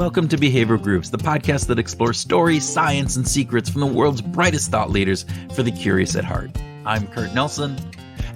Welcome to Behavioral Grooves, the podcast that explores stories, science, and secrets from the world's brightest thought leaders for the curious at heart. I'm Kurt Nelson.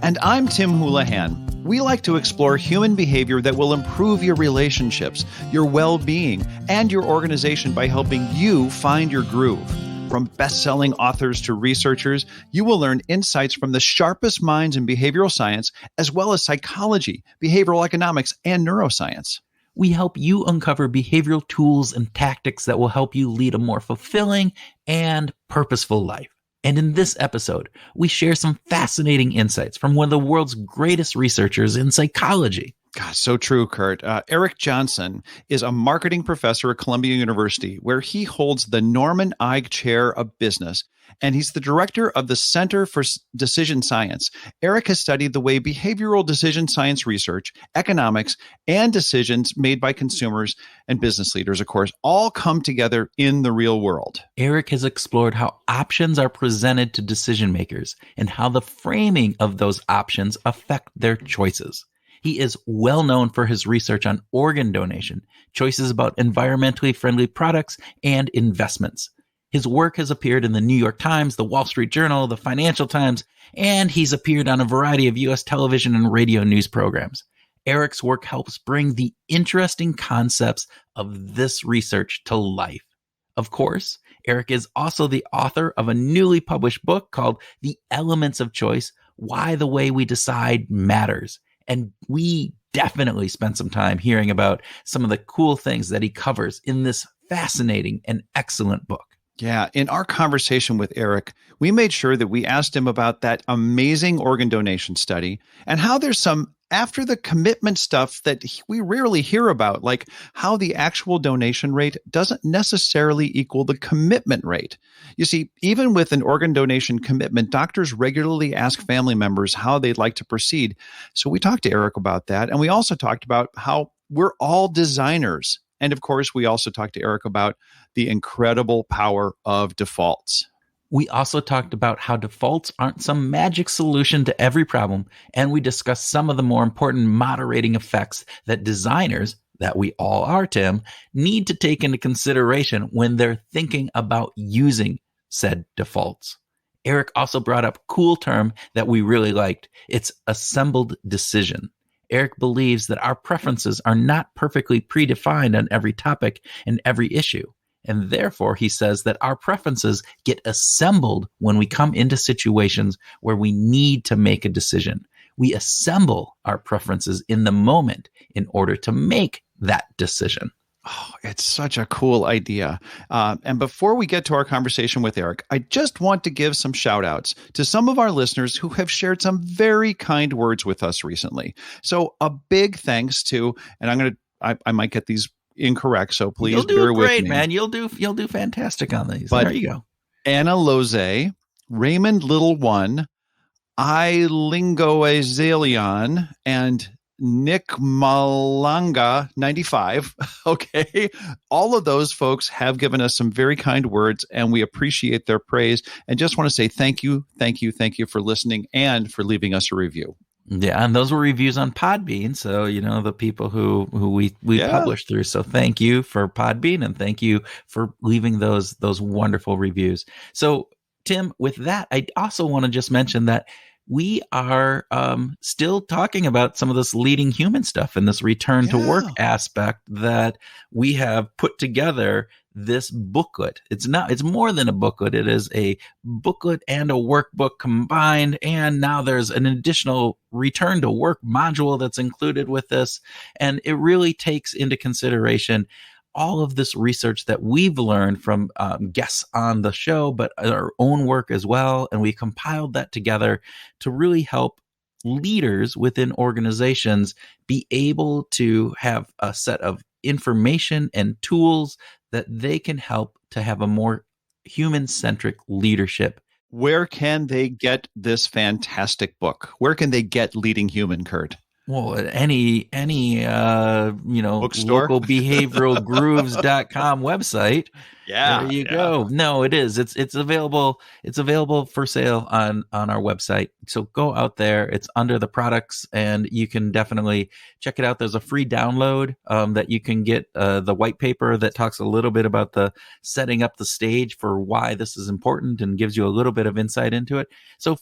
And I'm Tim Houlihan. We like to explore human behavior that will improve your relationships, your well-being, and your organization by helping you find your groove. From best-selling authors to researchers, you will learn insights from the sharpest minds in behavioral science, as well as psychology, behavioral economics, and neuroscience. We help you uncover behavioral tools and tactics that will help you lead a more fulfilling and purposeful life. And in this episode, we share some fascinating insights from one of the world's greatest researchers in psychology. God, so true, Kurt. Eric Johnson is a marketing professor at Columbia University, where he holds the Norman Ige Chair of Business, and he's the director of the Center for Decision Science. Eric has studied the way behavioral decision science research, economics, and decisions made by consumers and business leaders, of course, all come together in the real world. Eric has explored how options are presented to decision makers and how the framing of those options affect their choices. He is well known for his research on organ donation, choices about environmentally friendly products, and investments. His work has appeared in the New York Times, the Wall Street Journal, the Financial Times, and he's appeared on a variety of U.S. television and radio news programs. Eric's work helps bring the interesting concepts of this research to life. Of course, Eric is also the author of a newly published book called The Elements of Choice: Why the Way We Decide Matters. And we definitely spent some time hearing about some of the cool things that he covers in this fascinating and excellent book. Yeah, in our conversation with Eric, we made sure that we asked him about that amazing organ donation study and how there's some after the commitment stuff that we rarely hear about, like how the actual donation rate doesn't necessarily equal the commitment rate. You see, even with an organ donation commitment, doctors regularly ask family members how they'd like to proceed. So we talked to Eric about that. And we also talked about how we're all designers. And of course, we also talked to Eric about the incredible power of defaults. We also talked about how defaults aren't some magic solution to every problem, and we discussed some of the more important moderating effects that designers, that we all are, Tim, need to take into consideration when they're thinking about using said defaults. Eric also brought up a cool term that we really liked. It's assembled decision. Eric believes that our preferences are not perfectly predefined on every topic and every issue. And therefore, he says that our preferences get assembled when we come into situations where we need to make a decision. We assemble our preferences in the moment in order to make that decision. Oh, it's such a cool idea. And before we get to our conversation with Eric, I just want to give some shout outs to some of our listeners who have shared some very kind words with us recently. So a big thanks to, and I might get these incorrect, so please bear with me. You'll do great, man. You'll do fantastic on these. But there you go. Anna Loze, Raymond Little One, I Lingo Azalion, and Nick Malanga 95. Okay. All of those folks have given us some very kind words, and we appreciate their praise. And just want to say thank you for listening and for leaving us a review. Yeah, and those were reviews on Podbean, so the people who we published through. So thank you for Podbean, and thank you for leaving those wonderful reviews. So Tim, with that, I also want to just mention that we are still talking about some of this leading human stuff and this return to work aspect that we have put together this booklet. It's more than a booklet. It is a booklet and a workbook combined. And now there's an additional return to work module that's included with this. And it really takes into consideration all of this research that we've learned from guests on the show, but our own work as well. And we compiled that together to really help leaders within organizations be able to have a set of information and tools that they can help to have a more human-centric leadership. Where can they get this fantastic book? Where can they get Leading Human, Kurt? Well, at any Bookstore? local behavioralgrooves.com website. There Yeah, you yeah. go. No, it is. It's available. It's available for sale on our website. So go out there. It's under the products, and you can definitely check it out. There's a free download that you can get the white paper that talks a little bit about the setting up the stage for why this is important and gives you a little bit of insight into it. So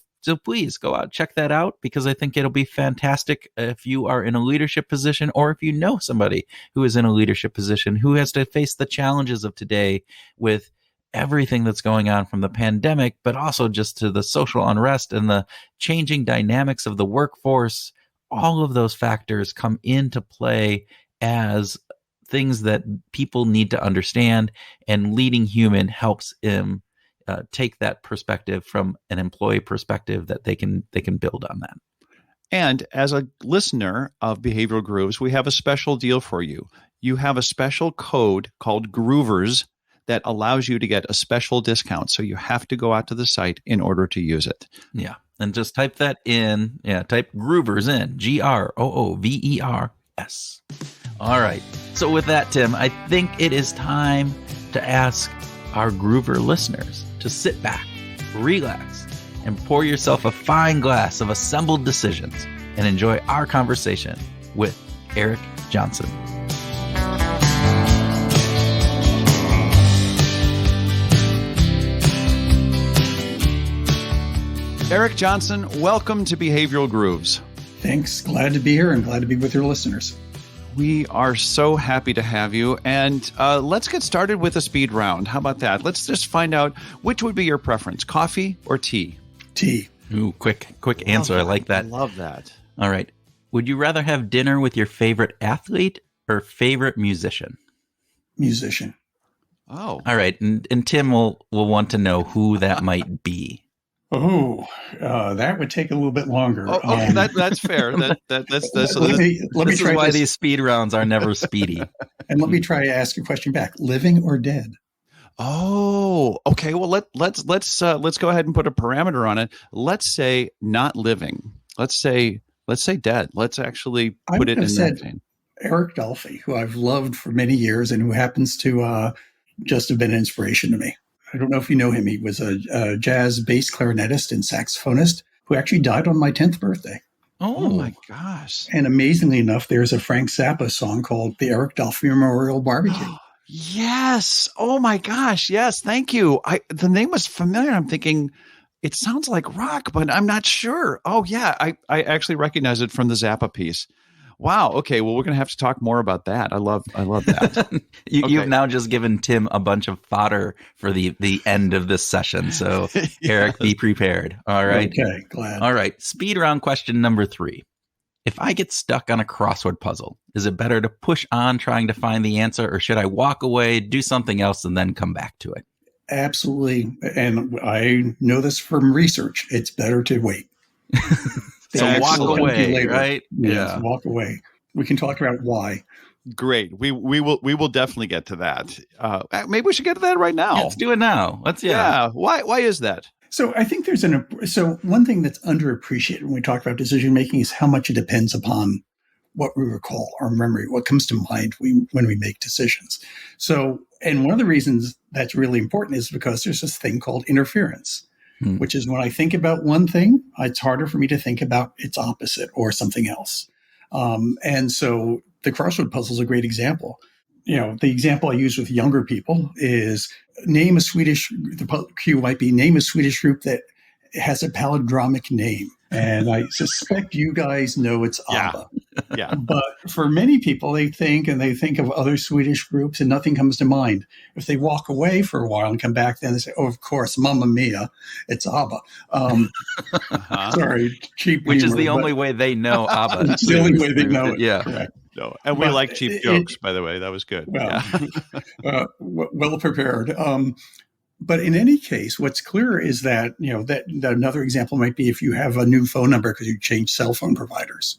please go out, check that out, because I think it'll be fantastic if you are in a leadership position, or if you know somebody who is in a leadership position who has to face the challenges of today with everything that's going on from the pandemic, but also just to the social unrest and the changing dynamics of the workforce. All of those factors come into play as things that people need to understand, and Leading Human helps him take that perspective from an employee perspective, that they can build on that. And as a listener of Behavioral Grooves, we have a special deal for you. You have a special code called Groovers that allows you to get a special discount. So you have to go out to the site in order to use it. Yeah. And just type that in. Yeah. Type Groovers in. Groovers. All right. So with that, Tim, I think it is time to ask our Groover listeners to sit back, relax, and pour yourself a fine glass of assembled decisions and enjoy our conversation with Eric Johnson. Eric Johnson, welcome to Behavioral Grooves. Thanks. Glad to be here and glad to be with your listeners. We are so happy to have you. And let's get started with a speed round. How about that? Let's just find out which would be your preference, coffee or tea? Tea. Ooh, quick answer. I like that. I love that. All right. Would you rather have dinner with your favorite athlete or favorite musician? Musician. Oh. All right. And Tim will want to know who that might be. Oh, that would take a little bit longer. Oh, okay, that's fair. That's let me this try is why this. these speed rounds are never speedy. And let me try to ask a question back. Living or dead? Oh, okay. Well, let's go ahead and put a parameter on it. Let's say not living. Let's say dead. Let's actually put it in that vein. Eric Dolphy, who I've loved for many years and who happens to just have been an inspiration to me. I don't know if you know him. He was a jazz bass clarinetist and saxophonist who actually died on my 10th birthday. Oh my gosh. And amazingly enough, there's a Frank Zappa song called The Eric Dolphy Memorial Barbecue. Yes. Oh my gosh. Yes. Thank you. The name was familiar. I'm thinking it sounds like rock, but I'm not sure. Oh yeah. I actually recognize it from the Zappa piece. Wow. Okay. Well, we're going to have to talk more about that. I love that. You've now just given Tim a bunch of fodder for the end of this session. So Yes. Eric, be prepared. All right. Okay. Glad. All right. Speed round question number 3. If I get stuck on a crossword puzzle, is it better to push on trying to find the answer, or should I walk away, do something else, and then come back to it? Absolutely. And I know this from research. It's better to wait. So walk away, right? Yes, yeah. Walk away. We can talk about why. Great. We will definitely get to that. Maybe we should get to that right now. Yeah, let's do it now. Yeah. Why is that? So I think so one thing that's underappreciated when we talk about decision making is how much it depends upon what we recall, our memory, what comes to mind when we make decisions. So, and one of the reasons that's really important is because there's this thing called interference. Which is when I think about one thing, it's harder for me to think about its opposite or something else. And so the crossword puzzle is a great example. The example I use with younger people is the cue might be name a Swedish group that has a palindromic name. And I suspect you guys know it's ABBA. Yeah. But for many people, they think of other Swedish groups and nothing comes to mind. If they walk away for a while and come back, then they say, oh, of course, Mamma Mia, it's ABBA. Sorry, cheap Which humor, is the only way they know ABBA. It's the only way they know it. Yeah. Correct. No, and we like cheap jokes, by the way. That was good. Well, well prepared. But in any case, what's clear is that, that another example might be if you have a new phone number because you changed cell phone providers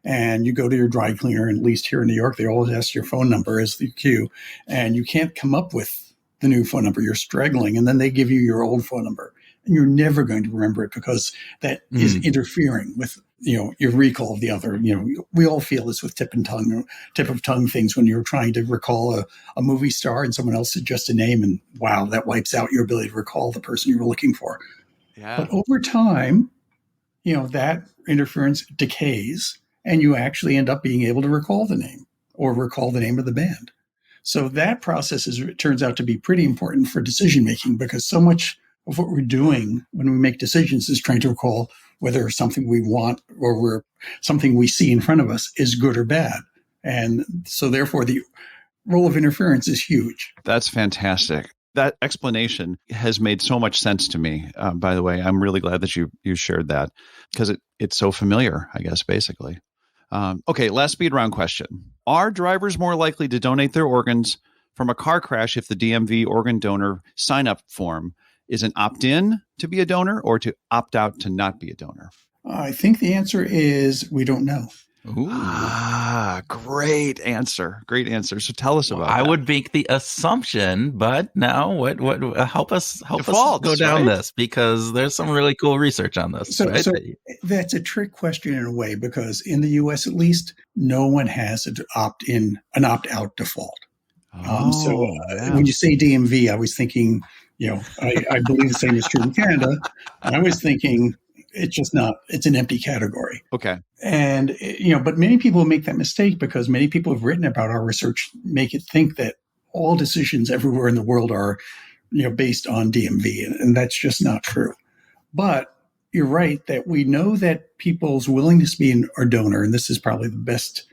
and you go to your dry cleaner, and at least here in New York, they always ask your phone number as the cue, and you can't come up with the new phone number. You're struggling, and then they give you your old phone number. and you're never going to remember it because that is interfering with, your recall of the other. We all feel this with tip of tongue things when you're trying to recall a movie star and someone else suggests a name, and wow, that wipes out your ability to recall the person you were looking for. Yeah. But over time, that interference decays, and you actually end up being able to recall the name or recall the name of the band. So that process turns out to be pretty important for decision making, because so much of what we're doing when we make decisions is trying to recall whether something we want or something we see in front of us is good or bad. And so therefore the role of interference is huge. That's fantastic. That explanation has made so much sense to me. By the way, I'm really glad that you shared that, because it's so familiar, I guess, basically. Okay, last speed round question. Are drivers more likely to donate their organs from a car crash if the DMV organ donor sign-up form is an opt-in to be a donor or to opt out to not be a donor? I think the answer is we don't know. Ooh. Great answer. Great answer. So tell us about that. I would make the assumption, but now what help us Defaults, go down right? this, because there's some really cool research on this. So Right? that's a trick question in a way, because in the US at least, no one has an opt-out default. When you say DMV, I was thinking, I believe the same is true in Canada. And I was thinking it's an empty category. Okay. And, but many people make that mistake because many people have written about our research, make it think that all decisions everywhere in the world are, based on DMV. And that's just not true. But you're right that we know that people's willingness to be a donor, and this is probably the best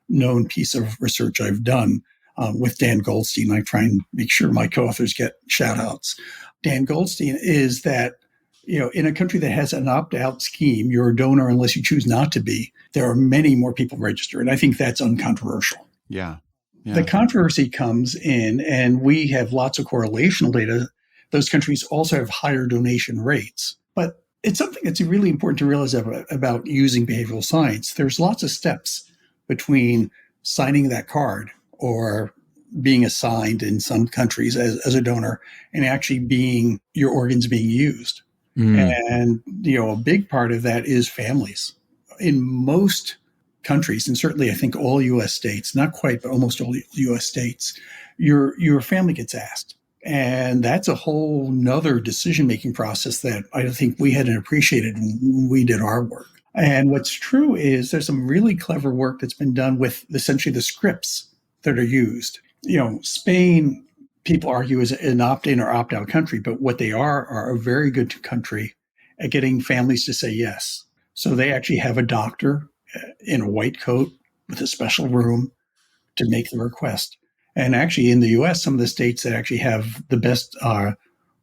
known piece of research I've done with Dan Goldstein. I try and make sure my co-authors get shout outs. Dan Goldstein is that, in a country that has an opt-out scheme, you're a donor unless you choose not to be. There are many more people registered. And I think that's uncontroversial. Yeah. The controversy comes in, and we have lots of correlational data. Those countries also have higher donation rates. But it's something that's really important to realize about using behavioral science. There's lots of steps between signing that card or being assigned in some countries as a donor and actually being your organs being used. And, a big part of that is families. In most countries, and certainly I think all U.S. states, not quite, but almost all U.S. states, your family gets asked. And that's a whole nother decision-making process that I think we hadn't appreciated when we did our work. And what's true is there's some really clever work that's been done with essentially the scripts that are used. Spain, people argue, is an opt-in or opt-out country, but what they are a very good country at getting families to say yes. So they actually have a doctor in a white coat with a special room to make the request. And actually in the US, some of the states that actually have the best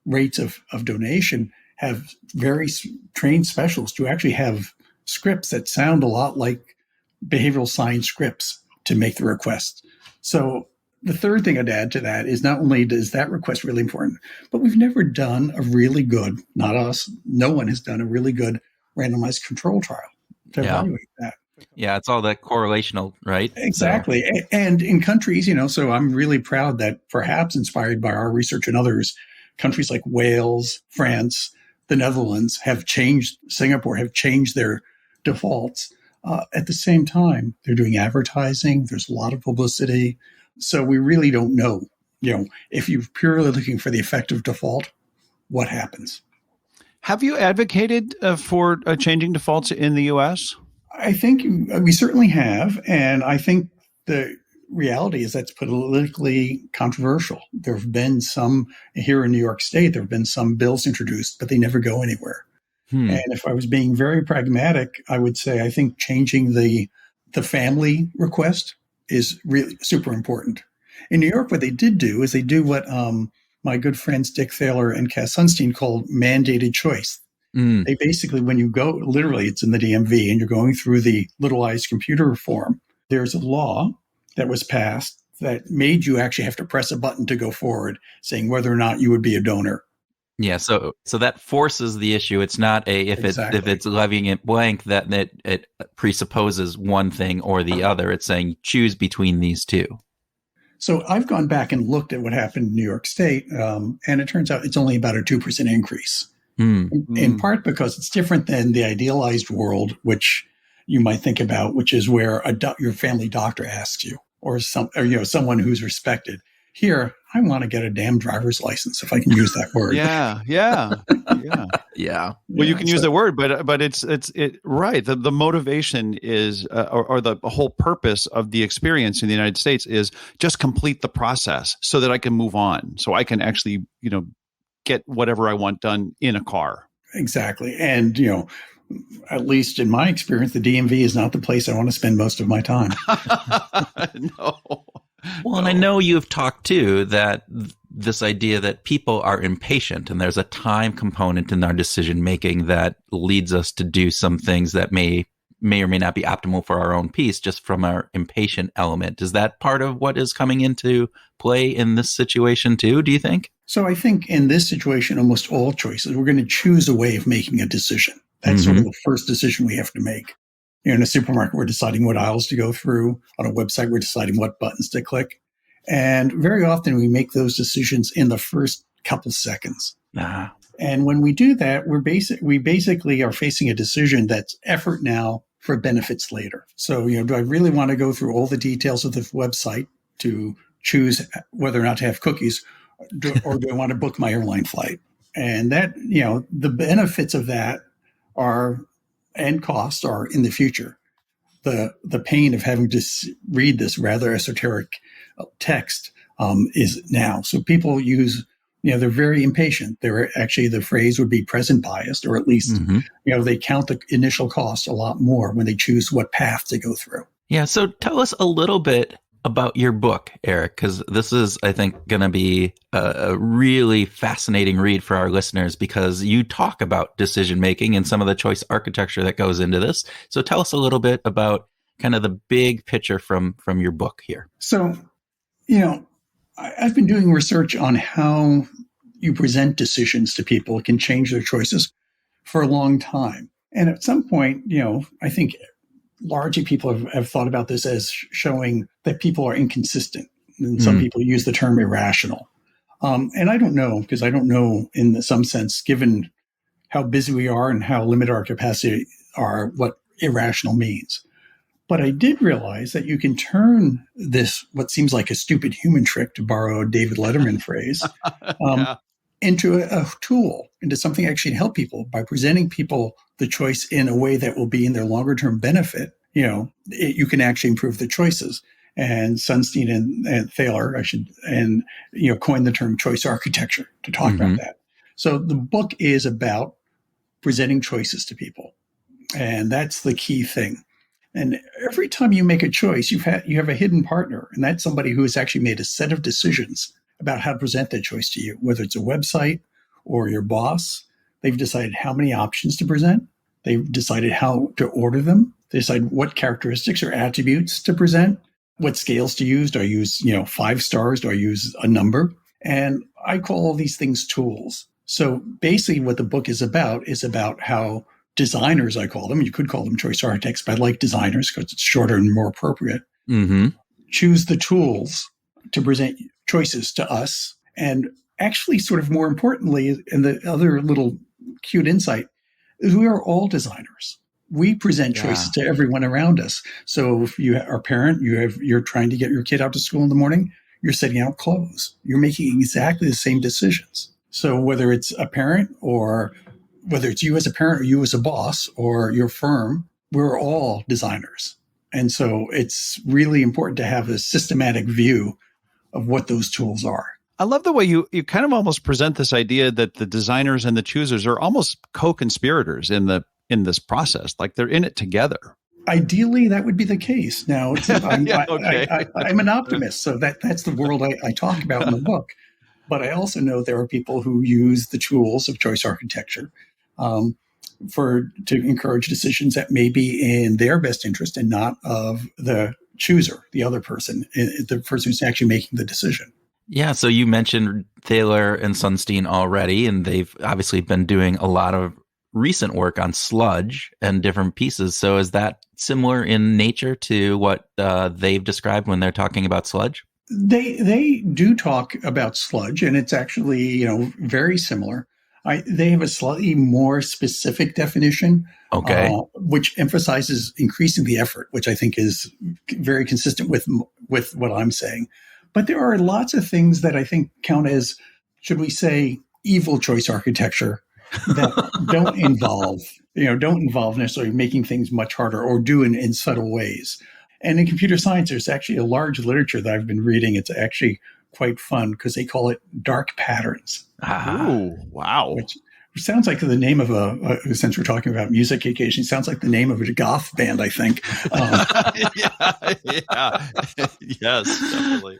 rates of donation have very trained specialists who actually have scripts that sound a lot like behavioral science scripts to make the request. So the third thing I'd add to that is not only is that request really important, but we've never done a really good, not us, no one has done a really good randomized control trial to evaluate that. Yeah, it's all that correlational, right? Exactly. So. And in countries, so I'm really proud that perhaps inspired by our research and others, countries like Wales, France, the Netherlands Singapore have changed their defaults. At the same time, they're doing advertising. There's a lot of publicity. So we really don't know, if you're purely looking for the effective default, what happens. Have you advocated for changing defaults in the U.S.? I think we certainly have. And I think the reality is that's politically controversial. There have been some here in New York State, there have been some bills introduced, but they never go anywhere. And if I was being very pragmatic, I would say I think changing the family request is really super important. In New York, what they did do is they do what my good friends Dick Thaler and Cass Sunstein called mandated choice. They basically, when you go, literally it's in the DMV and you're going through the Little Eyes computer form, there's a law that was passed that made you actually have to press a button to go forward saying whether or not you would be a donor. Yeah, so that forces the issue. It's not if it's levying it blank that it presupposes one thing or the other. It's saying choose between these two. So I've gone back and looked at what happened in New York State, and it turns out it's only about a 2% increase in part because it's different than the idealized world, which you might think about, which is where your family doctor asks you, or someone who's respected. Here, I want to get a damn driver's license, if I can use that word. Yeah. Well, you can use the word, but it's right. The motivation is, or the whole purpose of the experience in the United States is just complete the process so that I can move on, so I can actually, get whatever I want done in a car. Exactly, and at least in my experience, the DMV is not the place I want to spend most of my time. No. Well, and I know you've talked too that this idea that people are impatient and there's a time component in our decision making that leads us to do some things that may or may not be optimal for our own peace, just from our impatient element. Is that part of what is coming into play in this situation too, do you think? So I think in this situation, almost all choices, we're going to choose a way of making a decision. That's sort of the first decision we have to make. In a supermarket, we're deciding what aisles to go through. On a website, we're deciding what buttons to click. And very often we make those decisions in the first couple seconds. And when we do that, we basically are facing a decision that's effort now for benefits later. So, do I really want to go through all the details of the website to choose whether or not to have cookies, or do I want to book my airline flight? And that, the benefits of that and costs are in the future. The pain of having to read this rather esoteric text is now. So people use, they're very impatient. They're actually, the phrase would be present biased, or at least, they count the initial cost a lot more when they choose what path to go through. Yeah. So tell us a little bit about your book, Eric, because this is, I think, going to be a really fascinating read for our listeners, because you talk about decision making and some of the choice architecture that goes into this. So tell us a little bit about kind of the big picture from your book here. So, I've been doing research on how you present decisions to people can change their choices for a long time. And at some point, I think largely people have thought about this as showing that people are inconsistent. And some people use the term irrational. And I don't know, because I don't know in some sense, given how busy we are and how limited our capacity are, what irrational means. But I did realize that you can turn this, what seems like a stupid human trick, to borrow a David Letterman phrase, into a tool, into something actually to help people by presenting people the choice in a way that will be in their longer term benefit. You can actually improve the choices. And Sunstein and Thaler, coined the term choice architecture to talk about that. So the book is about presenting choices to people. And that's the key thing. And every time you make a choice, you have a hidden partner. And that's somebody who has actually made a set of decisions about how to present that choice to you, whether it's a website or your boss. They've decided how many options to present. They've decided how to order them. They decide what characteristics or attributes to present, what scales to use. Do I use, 5 stars? Do I use a number? And I call all these things tools. So basically what the book is about how designers, I call them, you could call them choice architects, but I like designers because it's shorter and more appropriate, choose the tools to present choices to us. And actually, sort of more importantly, and the other little cute insight, is we are all designers. We present choices to everyone around us. So if you are a parent, you're trying to get your kid out to school in the morning, you're setting out clothes. You're making exactly the same decisions. So whether it's a parent, or whether it's you as a parent or you as a boss or your firm, we're all designers. And so it's really important to have a systematic view of what those tools are. I love the way you kind of almost present this idea that the designers and the choosers are almost co-conspirators in this process, like they're in it together. Ideally, that would be the case. Now, I'm an optimist, so that's the world I talk about in the book. But I also know there are people who use the tools of choice architecture to encourage decisions that may be in their best interest and not of the chooser, the other person, the person who's actually making the decision. Yeah, so you mentioned Thaler and Sunstein already, and they've obviously been doing a lot of recent work on sludge and different pieces. So is that similar in nature to what they've described when they're talking about sludge? They do talk about sludge, and it's actually very similar. They have a slightly more specific definition, Okay. which emphasizes increasing the effort, which I think is very consistent with what I'm saying. But there are lots of things that I think count as, should we say, evil choice architecture that don't involve necessarily making things much harder or do in subtle ways. And in computer science, there's actually a large literature that I've been reading. It's actually quite fun because they call it dark patterns. Oh, wow. Which sounds like the name of since we're talking about music occasionally, sounds like the name of a goth band, I think. Yeah. Yes, definitely.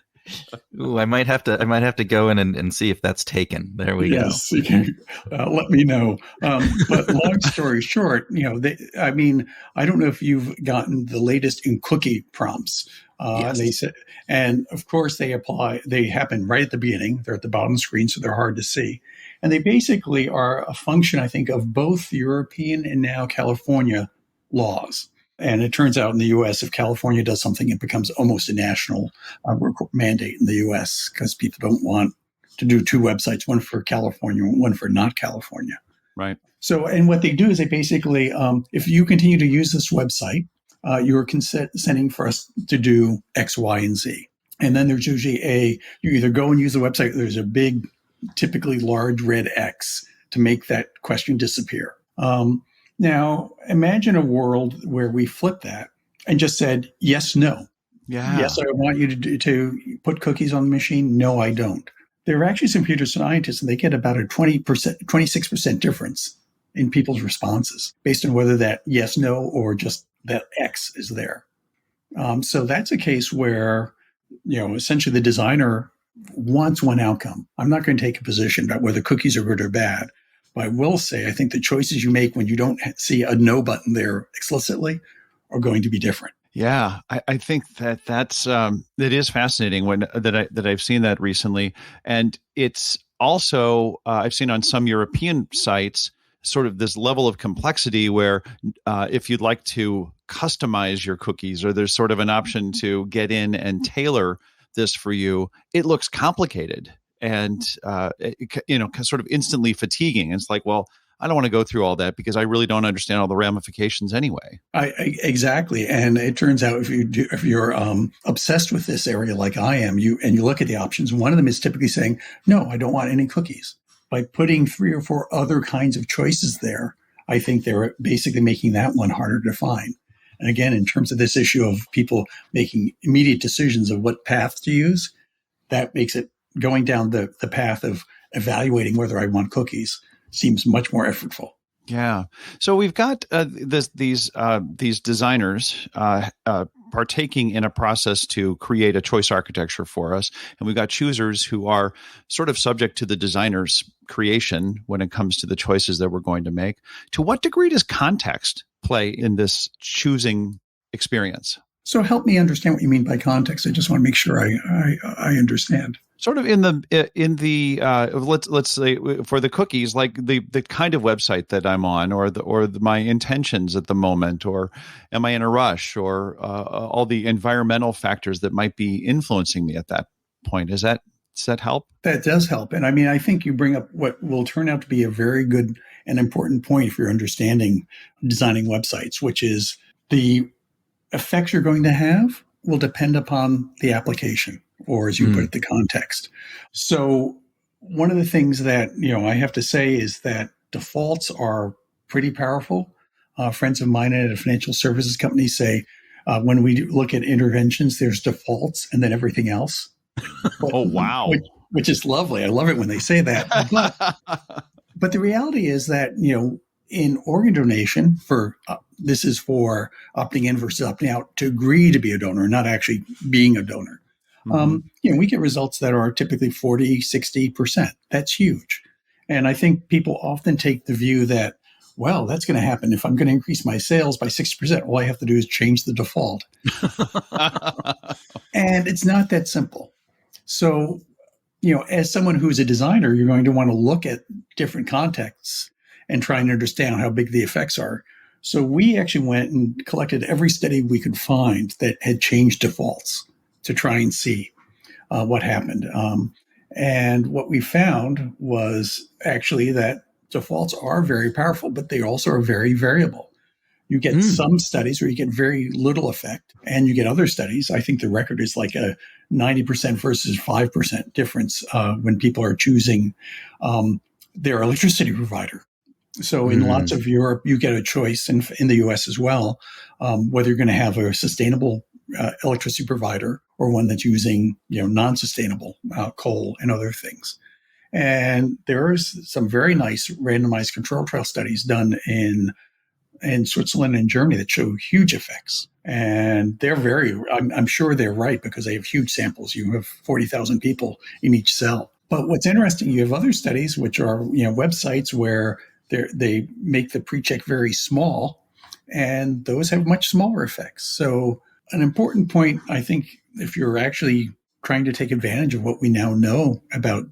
Ooh, I might have to go in and see if that's taken. There we go. Yes, you can, let me know. But long story short, I don't know if you've gotten the latest in cookie prompts. Yes. They said, and of course they happen right at the beginning. They're at the bottom of the screen, so they're hard to see. And they basically are a function, I think, of both European and now California laws. And it turns out in the U.S., if California does something, it becomes almost a national mandate in the U.S. because people don't want to do two websites, one for California, one for not California. Right. So, and what they do is they basically, if you continue to use this website, you're consenting for us to do X, Y, and Z. And then there's usually you either go and use the website, or there's a big, typically large red X to make that question disappear. Now, imagine a world where we flip that and just said, yes, no. Yeah. Yes, I want you to put cookies on the machine. No, I don't. There are actually some computer scientists, and they get about a 26% difference in people's responses based on whether that yes, no, or just that X is there. So that's a case where, essentially the designer wants one outcome. I'm not going to take a position about whether cookies are good or bad. But I will say, I think the choices you make when you don't see a no button there explicitly are going to be different. Yeah, I think that's it is fascinating that I've seen that recently, and it's also I've seen on some European sites sort of this level of complexity where if you'd like to customize your cookies, or there's sort of an option to get in and tailor this for you, it looks complicated. And, sort of instantly fatiguing. It's like, well, I don't want to go through all that because I really don't understand all the ramifications anyway. Exactly. And it turns out if you're obsessed with this area like I am, you look at the options, one of them is typically saying, no, I don't want any cookies. By putting 3 or 4 other kinds of choices there, I think they're basically making that one harder to find. And again, in terms of this issue of people making immediate decisions of what path to use, that makes it going down the path of evaluating whether I want cookies seems much more effortful. Yeah. So we've got these designers partaking in a process to create a choice architecture for us. And we've got choosers who are sort of subject to the designer's creation when it comes to the choices that we're going to make. To what degree does context play in this choosing experience? So help me understand what you mean by context. I just want to make sure I understand. Sort of in the let's say for the cookies, like the kind of website that I'm on, or my intentions at the moment, or am I in a rush, or all the environmental factors that might be influencing me at that point. Does that help? That does help. And I mean, I think you bring up what will turn out to be a very good and important point for your understanding designing websites, which is the effects you're going to have will depend upon the application, or as you put it, the context. So one of the things that, I have to say is that defaults are pretty powerful. Friends of mine at a financial services company say, when we look at interventions, there's defaults and then everything else. Oh, wow. Which is lovely. I love it when they say that. But the reality is that, in organ donation, this is for opting in versus opting out to agree to be a donor, not actually being a donor. Mm-hmm. We get results that are typically 40, 60%. That's huge. And I think people often take the view that, well, that's going to happen. If I'm going to increase my sales by 60%, all I have to do is change the default. And it's not that simple. So, as someone who's a designer, you're going to want to look at different contexts and try and understand how big the effects are. So we actually went and collected every study we could find that had changed defaults to try and see what happened. And what we found was actually that defaults are very powerful, but they also are very variable. You get some studies where you get very little effect, and you get other studies. I think the record is like a 90% versus 5% difference when people are choosing their electricity provider. So in lots of Europe, you get a choice, in the US as well, whether you're going to have a sustainable electricity provider or one that's using non-sustainable coal and other things. And there is some very nice randomized control trial studies done in Switzerland and Germany that show huge effects. And I'm sure they're right because they have huge samples. You have 40,000 people in each cell. But what's interesting, you have other studies, which are websites where they make the pre-check very small, and those have much smaller effects. So an important point, I think, if you're actually trying to take advantage of what we now know about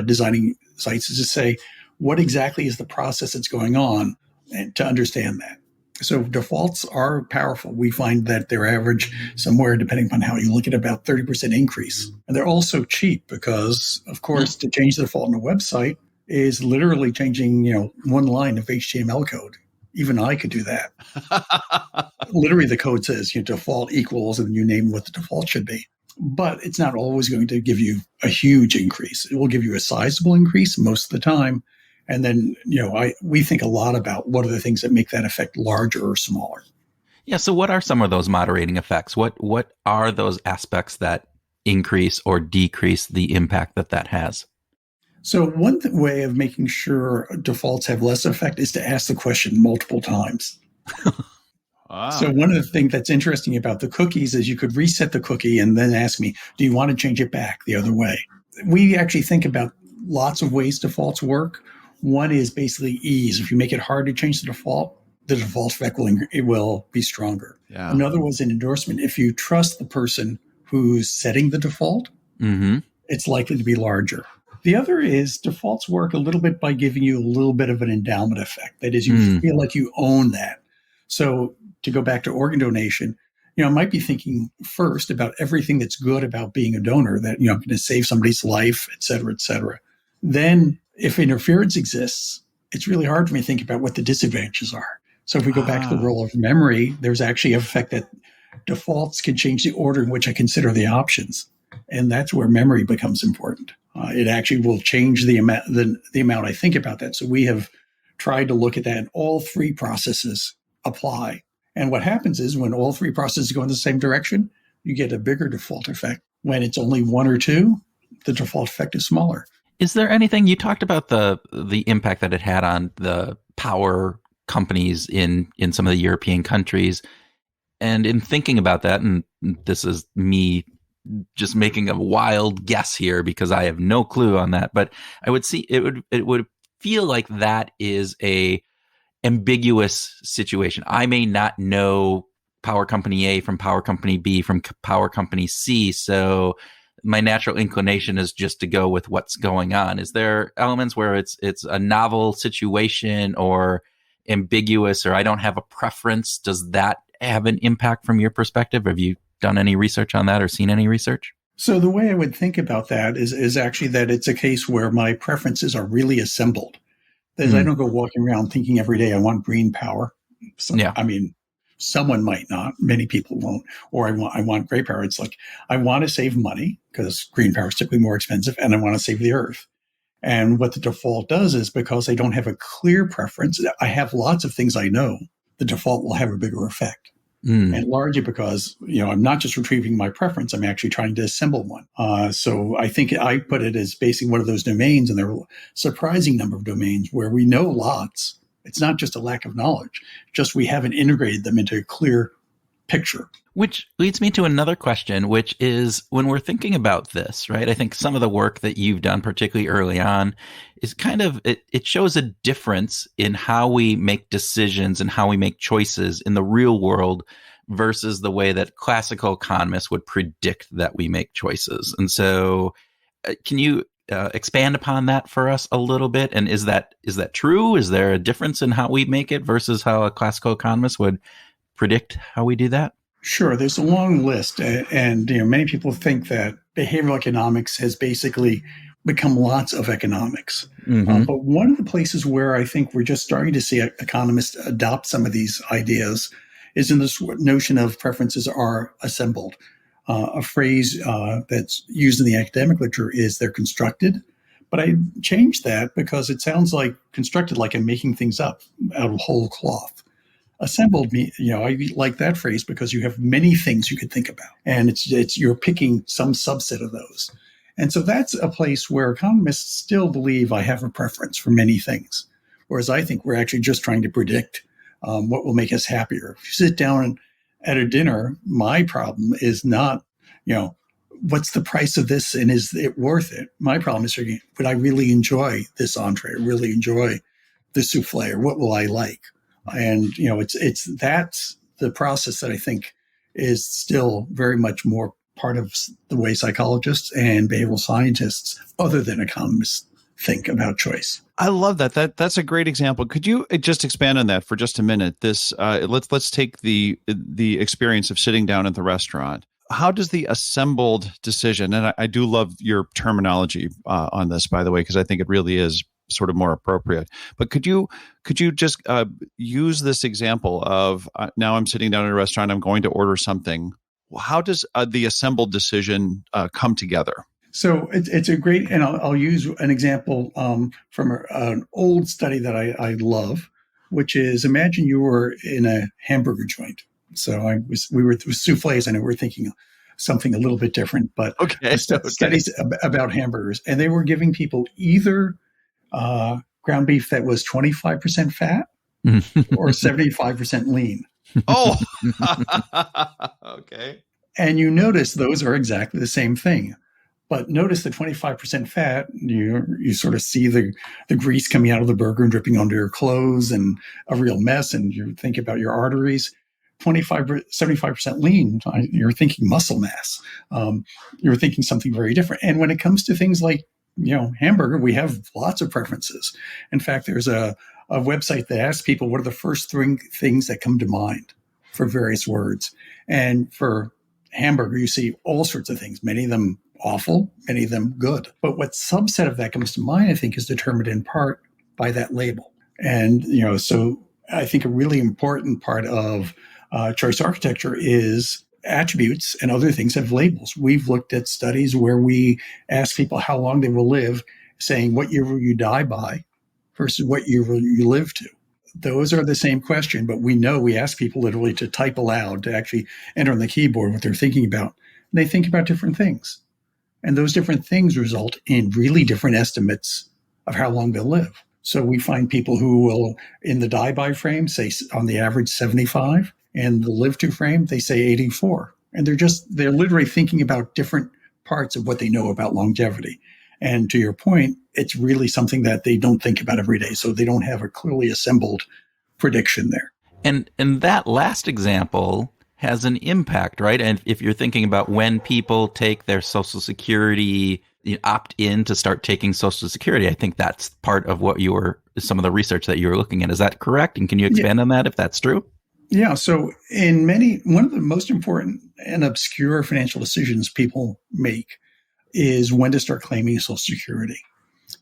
designing sites, is to say, what exactly is the process that's going on, and to understand that. So defaults are powerful. We find that they're average somewhere, depending upon how you look at, about 30% increase. And they're also cheap because, of course, to change the default on a website is literally changing, one line of HTML code. Even I could do that. Literally, the code says default equals, and you name what the default should be. But it's not always going to give you a huge increase. It will give you a sizable increase most of the time. And then, we think a lot about what are the things that make that effect larger or smaller. Yeah. So what are some of those moderating effects? What are those aspects that increase or decrease the impact that has? So one way of making sure defaults have less effect is to ask the question multiple times. Wow. So one of the things that's interesting about the cookies is you could reset the cookie and then ask me, do you want to change it back the other way? We actually think about lots of ways defaults work. One is basically ease. If you make it hard to change the default effect will be stronger. Yeah. Another was an endorsement. If you trust the person who's setting the default, it's likely to be larger. The other is defaults work a little bit by giving you a little bit of an endowment effect. That is, you feel like you own that. So to go back to organ donation, I might be thinking first about everything that's good about being a donor, that, I'm going to save somebody's life, et cetera, et cetera. Then if interference exists, it's really hard for me to think about what the disadvantages are. So if we go back to the role of memory, there's actually a effect that defaults can change the order in which I consider the options. And that's where memory becomes important. It actually will change the amount I think about that. So we have tried to look at that, and all three processes apply. And what happens is when all three processes go in the same direction, you get a bigger default effect. When it's only one or two, the default effect is smaller. Is there anything, you talked about the impact that it had on the power companies in some of the European countries. And in thinking about that, and this is me just making a wild guess here because I have no clue on that, but I would see it would feel like that is a ambiguous situation. I may not know power company A from power company B from power company C, so my natural inclination is just to go with what's going on. Is there elements where it's a novel situation or ambiguous, or I don't have a preference? Does that have an impact from your perspective? Have you done any research on that or seen any research? So the way I would think about that is actually that it's a case where my preferences are really assembled. That is, I don't go walking around thinking every day I want green power. So, yeah. I mean, someone might not, many people won't, or I want gray power. It's like, I want to save money because green power is typically more expensive, and I want to save the earth. And what the default does is, because I don't have a clear preference, I have lots of things I know, the default will have a bigger effect. And largely because, I'm not just retrieving my preference, I'm actually trying to assemble one. So I think I put it as basically one of those domains, and there are a surprising number of domains where we know lots. It's not just a lack of knowledge, just we haven't integrated them into a clear picture. Which leads me to another question, which is when we're thinking about this, right? I think some of the work that you've done, particularly early on, is kind of, it shows a difference in how we make decisions and how we make choices in the real world versus the way that classical economists would predict that we make choices. And so can you expand upon that for us a little bit? And is that true? Is there a difference in how we make it versus how a classical economist would predict how we do that? Sure. There's a long list. And many people think that behavioral economics has basically become lots of economics. Mm-hmm. But one of the places where I think we're just starting to see economists adopt some of these ideas is in this notion of preferences are assembled. A phrase that's used in the academic literature is they're constructed. But I changed that because it sounds like constructed, like I'm making things up out of whole cloth. Assembled me, I like that phrase because you have many things you could think about, and it's you're picking some subset of those. And so that's a place where economists still believe I have a preference for many things, whereas I think we're actually just trying to predict what will make us happier. If you sit down at a dinner, my problem is not, what's the price of this and is it worth it? My problem is, would I really enjoy this entree, or really enjoy the souffle, or what will I like? And it's that's the process that I think is still very much more part of the way psychologists and behavioral scientists, other than economists, think about choice. I love that. That's a great example. Could you just expand on that for just a minute? This let's take the experience of sitting down at the restaurant. How does the assembled decision, and I do love your terminology on this, by the way, because I think it really is sort of more appropriate. But could you just use this example of now I'm sitting down at a restaurant, I'm going to order something. How does the assembled decision come together? So it's a great, and I'll use an example from an old study that I love, which is, imagine you were in a hamburger joint. So we were with souffles, and we were thinking something a little bit different, but studies about hamburgers, and they were giving people either ground beef that was 25% fat or 75% lean. Oh, okay. And you notice those are exactly the same thing. But notice the 25% fat, you sort of see the grease coming out of the burger and dripping onto your clothes and a real mess. And you think about your arteries. 75% lean, you're thinking muscle mass. You're thinking something very different. And when it comes to things like, hamburger, we have lots of preferences. In fact, there's a website that asks people what are the first three things that come to mind for various words. And for hamburger, you see all sorts of things, many of them awful, many of them good. But what subset of that comes to mind, I think, is determined in part by that label. And, so I think a really important part of choice architecture is attributes and other things have labels. We've looked at studies where we ask people how long they will live, saying what year will you die by versus what year will you live to. Those are the same question, but we ask people literally to type aloud, to actually enter on the keyboard what they're thinking about. And they think about different things. And those different things result in really different estimates of how long they'll live. So we find people who will, in the die by frame, say on the average 75, and the live to frame, they say 84. And they're literally thinking about different parts of what they know about longevity. And to your point, it's really something that they don't think about every day. So they don't have a clearly assembled prediction there. And that last example has an impact, right? And if you're thinking about when people take their Social Security, opt in to start taking Social Security, I think that's part of some of the research that you were looking at. Is that correct? And can you expand on that if that's true? Yeah. So one of the most important and obscure financial decisions people make is when to start claiming Social Security.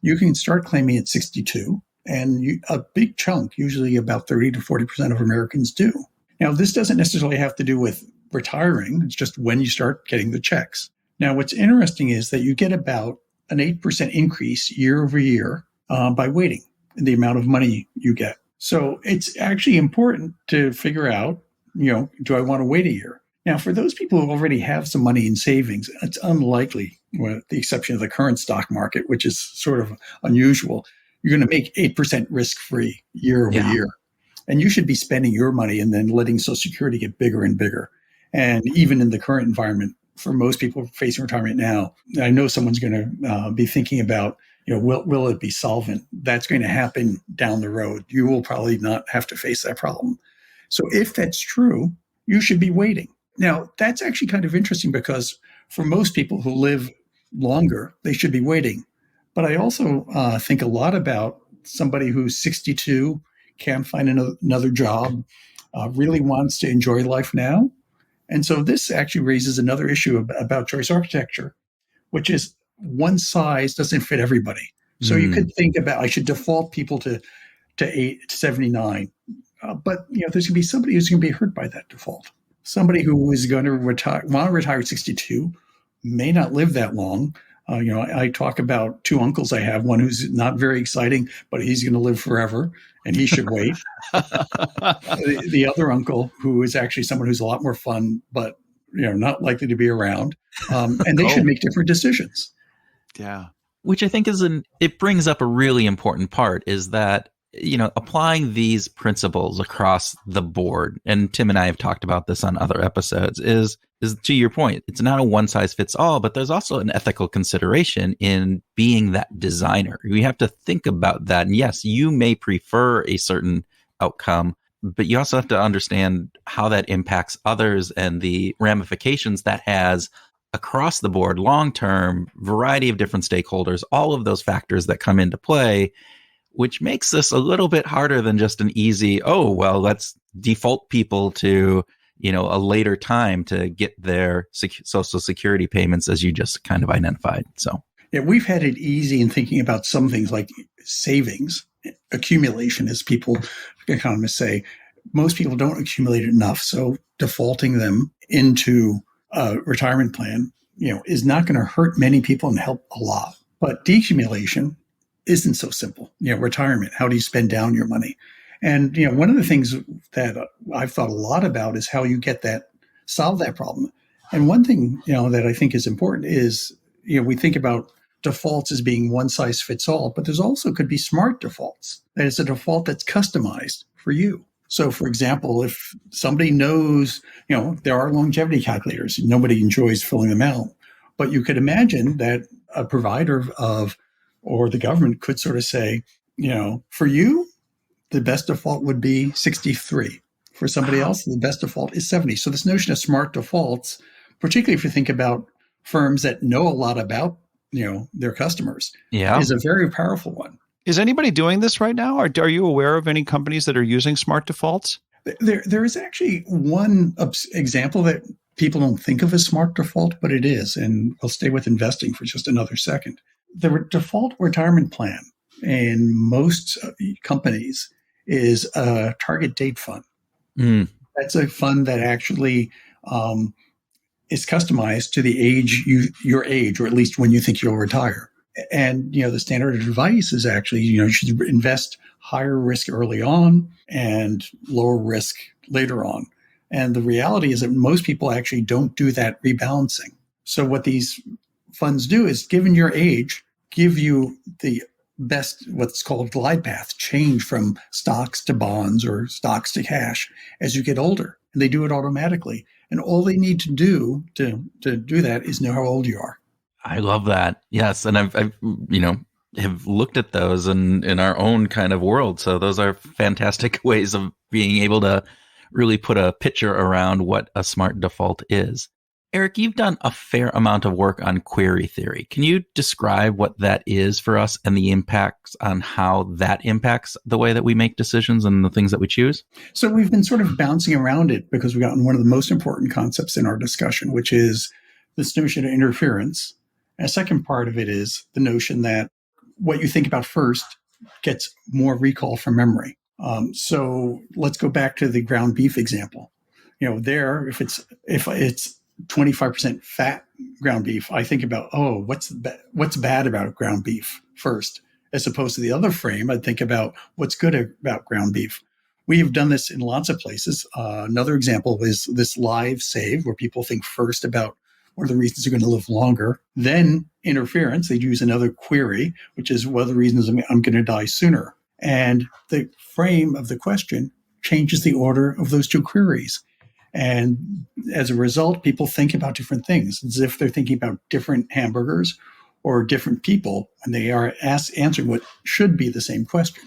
You can start claiming at 62, and a big chunk, usually about 30 to 40% of Americans do. Now, this doesn't necessarily have to do with retiring. It's just when you start getting the checks. Now, what's interesting is that you get about an 8% increase year over year by waiting in the amount of money you get. So it's actually important to figure out, do I want to wait a year? Now, for those people who already have some money in savings, it's unlikely, with the exception of the current stock market, which is sort of unusual, you're going to make 8% risk-free year over year. And you should be spending your money and then letting Social Security get bigger and bigger. And even in the current environment, for most people facing retirement now, I know someone's going to be thinking about, will it be solvent? That's going to happen down the road. You will probably not have to face that problem. So if that's true, you should be waiting. Now, that's actually kind of interesting because for most people who live longer, they should be waiting. But I also think a lot about somebody who's 62, can't find another job, really wants to enjoy life now. And so this actually raises another issue about choice architecture, which is one size doesn't fit everybody. So you could think about, I should default people to 79. But there's going to be somebody who's going to be hurt by that default. Somebody who is going to want to retire at 62 may not live that long. I talk about two uncles I have, one who's not very exciting, but he's going to live forever and he should wait. the other uncle, who is actually someone who's a lot more fun, but not likely to be around. And they should make different decisions. Yeah. Which I think it brings up a really important part, is that applying these principles across the board, and Tim and I have talked about this on other episodes, is to your point, it's not a one size fits all, but there's also an ethical consideration in being that designer. We have to think about that. And yes, you may prefer a certain outcome, but you also have to understand how that impacts others and the ramifications that has across the board, long-term, variety of different stakeholders, all of those factors that come into play, which makes this a little bit harder than just an easy, let's default people to, a later time to get their social security payments, as you just kind of identified. So, yeah, we've had it easy in thinking about some things like savings, accumulation, as people, economists say. Most people don't accumulate enough. So defaulting them into a retirement plan, is not going to hurt many people and help a lot. But decumulation isn't so simple. Retirement, how do you spend down your money? And, one of the things that I've thought a lot about is how you solve that problem. And one thing, that I think is important is, we think about defaults as being one size fits all, but there's also could be smart defaults. That is a default that's customized for you. So, for example, if somebody knows, there are longevity calculators, nobody enjoys filling them out, but you could imagine that a provider or the government could sort of say, for you, the best default would be 63. For somebody else, the best default is 70. So this notion of smart defaults, particularly if you think about firms that know a lot about, their customers, is a very powerful one. Is anybody doing this right now? Are you aware of any companies that are using smart defaults? There is actually one example that people don't think of as smart default, but it is. And I'll stay with investing for just another second. The default retirement plan in most companies is a target date fund. That's a fund that actually is customized to the age, your age, or at least when you think you'll retire. And, the standard advice is actually, you should invest higher risk early on and lower risk later on. And the reality is that most people actually don't do that rebalancing. So what these funds do is, given your age, give you the best, what's called glide path, change from stocks to bonds or stocks to cash as you get older. And they do it automatically. And all they need to do to do that is know how old you are. I love that. Yes. And I've have looked at those in our own kind of world. So those are fantastic ways of being able to really put a picture around what a smart default is. Eric, you've done a fair amount of work on query theory. Can you describe what that is for us and the impacts on how that impacts the way that we make decisions and the things that we choose? So we've been sort of bouncing around it because we've gotten one of the most important concepts in our discussion, which is this notion of interference. And a second part of it is the notion that what you think about first gets more recall from memory. So let's go back to the ground beef example. There, if it's 25% fat ground beef, I think about, what's bad about ground beef first, as opposed to the other frame. I'd think about what's good about ground beef. We have done this in lots of places. Another example is this live save, where people think first about what are the reasons they're going to live longer. Then interference, they'd use another query, which is what are the reasons I'm going to die sooner. And the frame of the question changes the order of those two queries. And as a result, people think about different things, as if they're thinking about different hamburgers or different people when they are answering what should be the same question.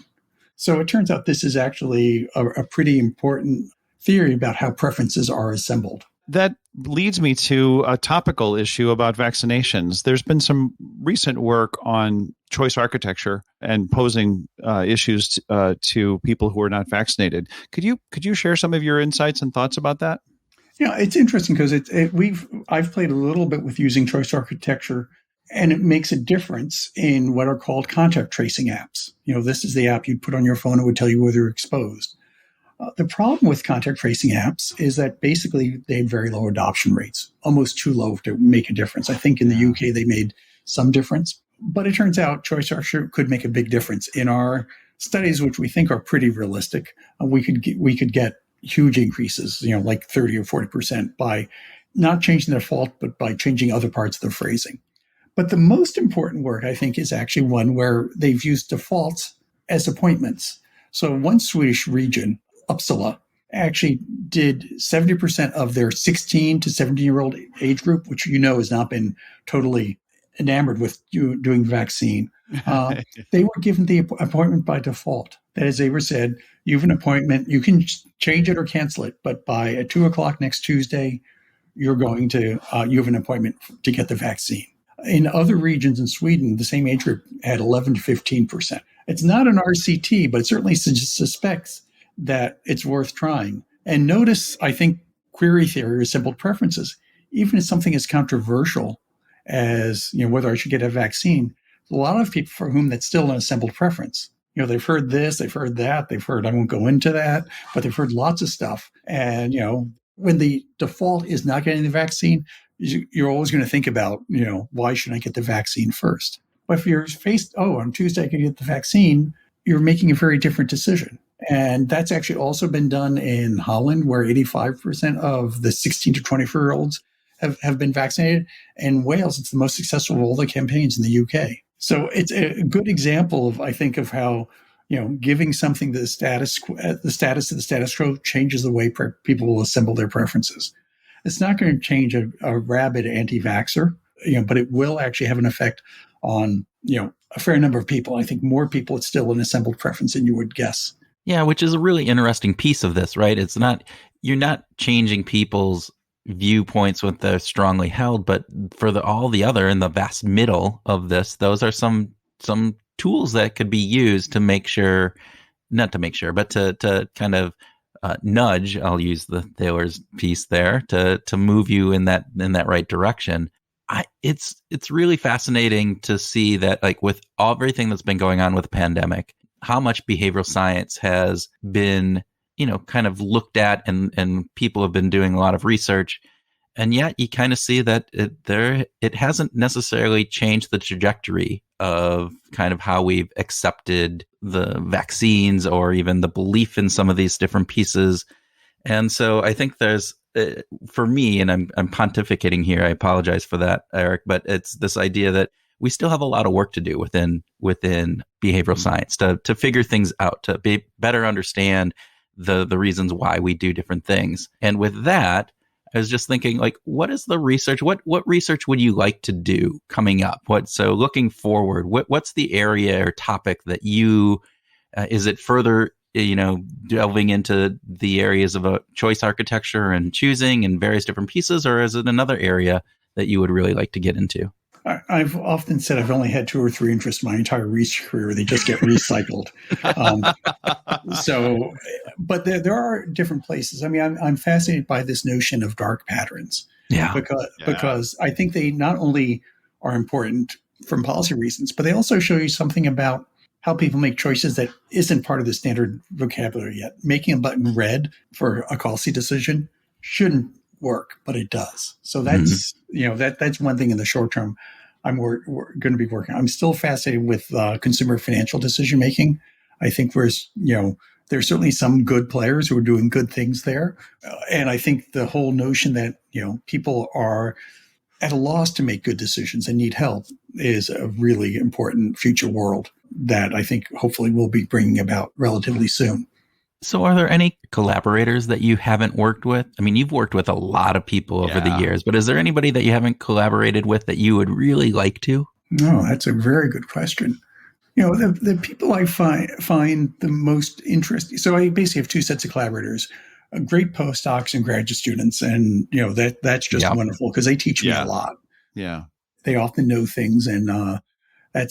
So it turns out this is actually a pretty important theory about how preferences are assembled. That leads me to a topical issue about vaccinations. There's been some recent work on choice architecture and posing issues to people who are not vaccinated. Could you share some of your insights and thoughts about that? Yeah, it's interesting because I've played a little bit with using choice architecture And it makes a difference in what are called contact tracing apps. This is the app you'd put on your phone. It would tell you whether you're exposed. The problem with contact tracing apps is that basically they have very low adoption rates, almost too low to make a difference. I think in the UK they made some difference, but it turns out choice structure could make a big difference. In our studies, which we think are pretty realistic, we could get huge increases, like 30 or 40% by not changing the default, but by changing other parts of the phrasing. But the most important work, I think, is actually one where they've used defaults as appointments. So one Swedish region, Uppsala, actually did 70% of their 16 to 17-year-old age group, which has not been totally enamored with doing vaccine. They were given the appointment by default. That is, they were said, you have an appointment, you can change it or cancel it, but by at 2:00 next Tuesday, you have an appointment to get the vaccine. In other regions in Sweden, the same age group had 11 to 15%. It's not an RCT, but it certainly suspects that it's worth trying. And notice, I think, query theory or assembled preferences, even if something as controversial as whether I should get a vaccine, a lot of people for whom that's still an assembled preference. They've heard this, they've heard that, they've heard, I won't go into that, but they've heard lots of stuff. And, when the default is not getting the vaccine, you're always going to think about, why should I get the vaccine first? But if you're faced, on Tuesday I can get the vaccine, you're making a very different decision. And that's actually also been done in Holland, where 85% of the 16 to 24-year-olds have been vaccinated. In Wales, it's the most successful of all the campaigns in the UK. So it's a good example of, I think, of how, giving something the status of the status quo changes the way people will assemble their preferences. It's not going to change a rabid anti-vaxxer, but it will actually have an effect on, a fair number of people. I think more people, it's still an assembled preference than you would guess. Yeah, which is a really interesting piece of this, right? You're not changing people's viewpoints when they're strongly held, but for all the other in the vast middle of this, those are some tools that could be used to make sure, not to make sure, but to kind of nudge. I'll use the Thaler's piece there to move you in that right direction. It's really fascinating to see that, like, with everything that's been going on with the pandemic, how much behavioral science has been, kind of looked at, and people have been doing a lot of research, and yet you kind of see that it hasn't necessarily changed the trajectory of kind of how we've accepted the vaccines or even the belief in some of these different pieces. And so I think there's, for me, and I'm pontificating here, I apologize for that, Eric, but it's this idea that we still have a lot of work to do within behavioral science to figure things out, to better understand the reasons why we do different things. And with that, I was just thinking, like, what is the research? What research would you like to do coming up? So looking forward, what's the area or topic that you, is it further, delving into the areas of a choice architecture and choosing and various different pieces, or is it another area that you would really like to get into? I've often said I've only had 2 or 3 interests my entire research career. They just get recycled. But there are different places. I mean, I'm fascinated by this notion of dark patterns. Yeah. Because I think they not only are important from policy reasons, but they also show you something about how people make choices that isn't part of the standard vocabulary yet. Making a button red for a policy decision shouldn't work, but it does. So that's that's one thing in the short term we're going to be working. I'm still fascinated with consumer financial decision making. I think there's certainly some good players who are doing good things there, and I think the whole notion that people are at a loss to make good decisions and need help is a really important future world that I think hopefully we'll be bringing about relatively soon. So are there any collaborators that you haven't worked with? I mean, you've worked with a lot of people over the years, but is there anybody that you haven't collaborated with that you would really like to? No, that's a very good question. The people I find the most interesting. So I basically have 2 sets of collaborators, great postdocs and graduate students. And, that's just wonderful because they teach me a lot. Yeah. They often know things. And I've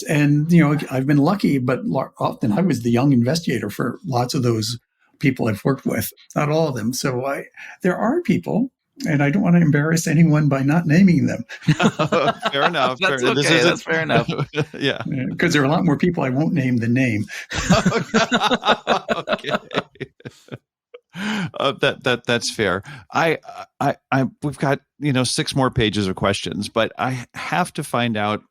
been lucky, but often I was the young investigator for lots of those people I've worked with, not all of them. So there are people And I don't want to embarrass anyone by not naming them. Fair enough. That's okay. That's fair enough. Yeah. Because there are a lot more people I won't name than name. Okay. That's fair. We've got 6 more pages of questions, but I have to find out.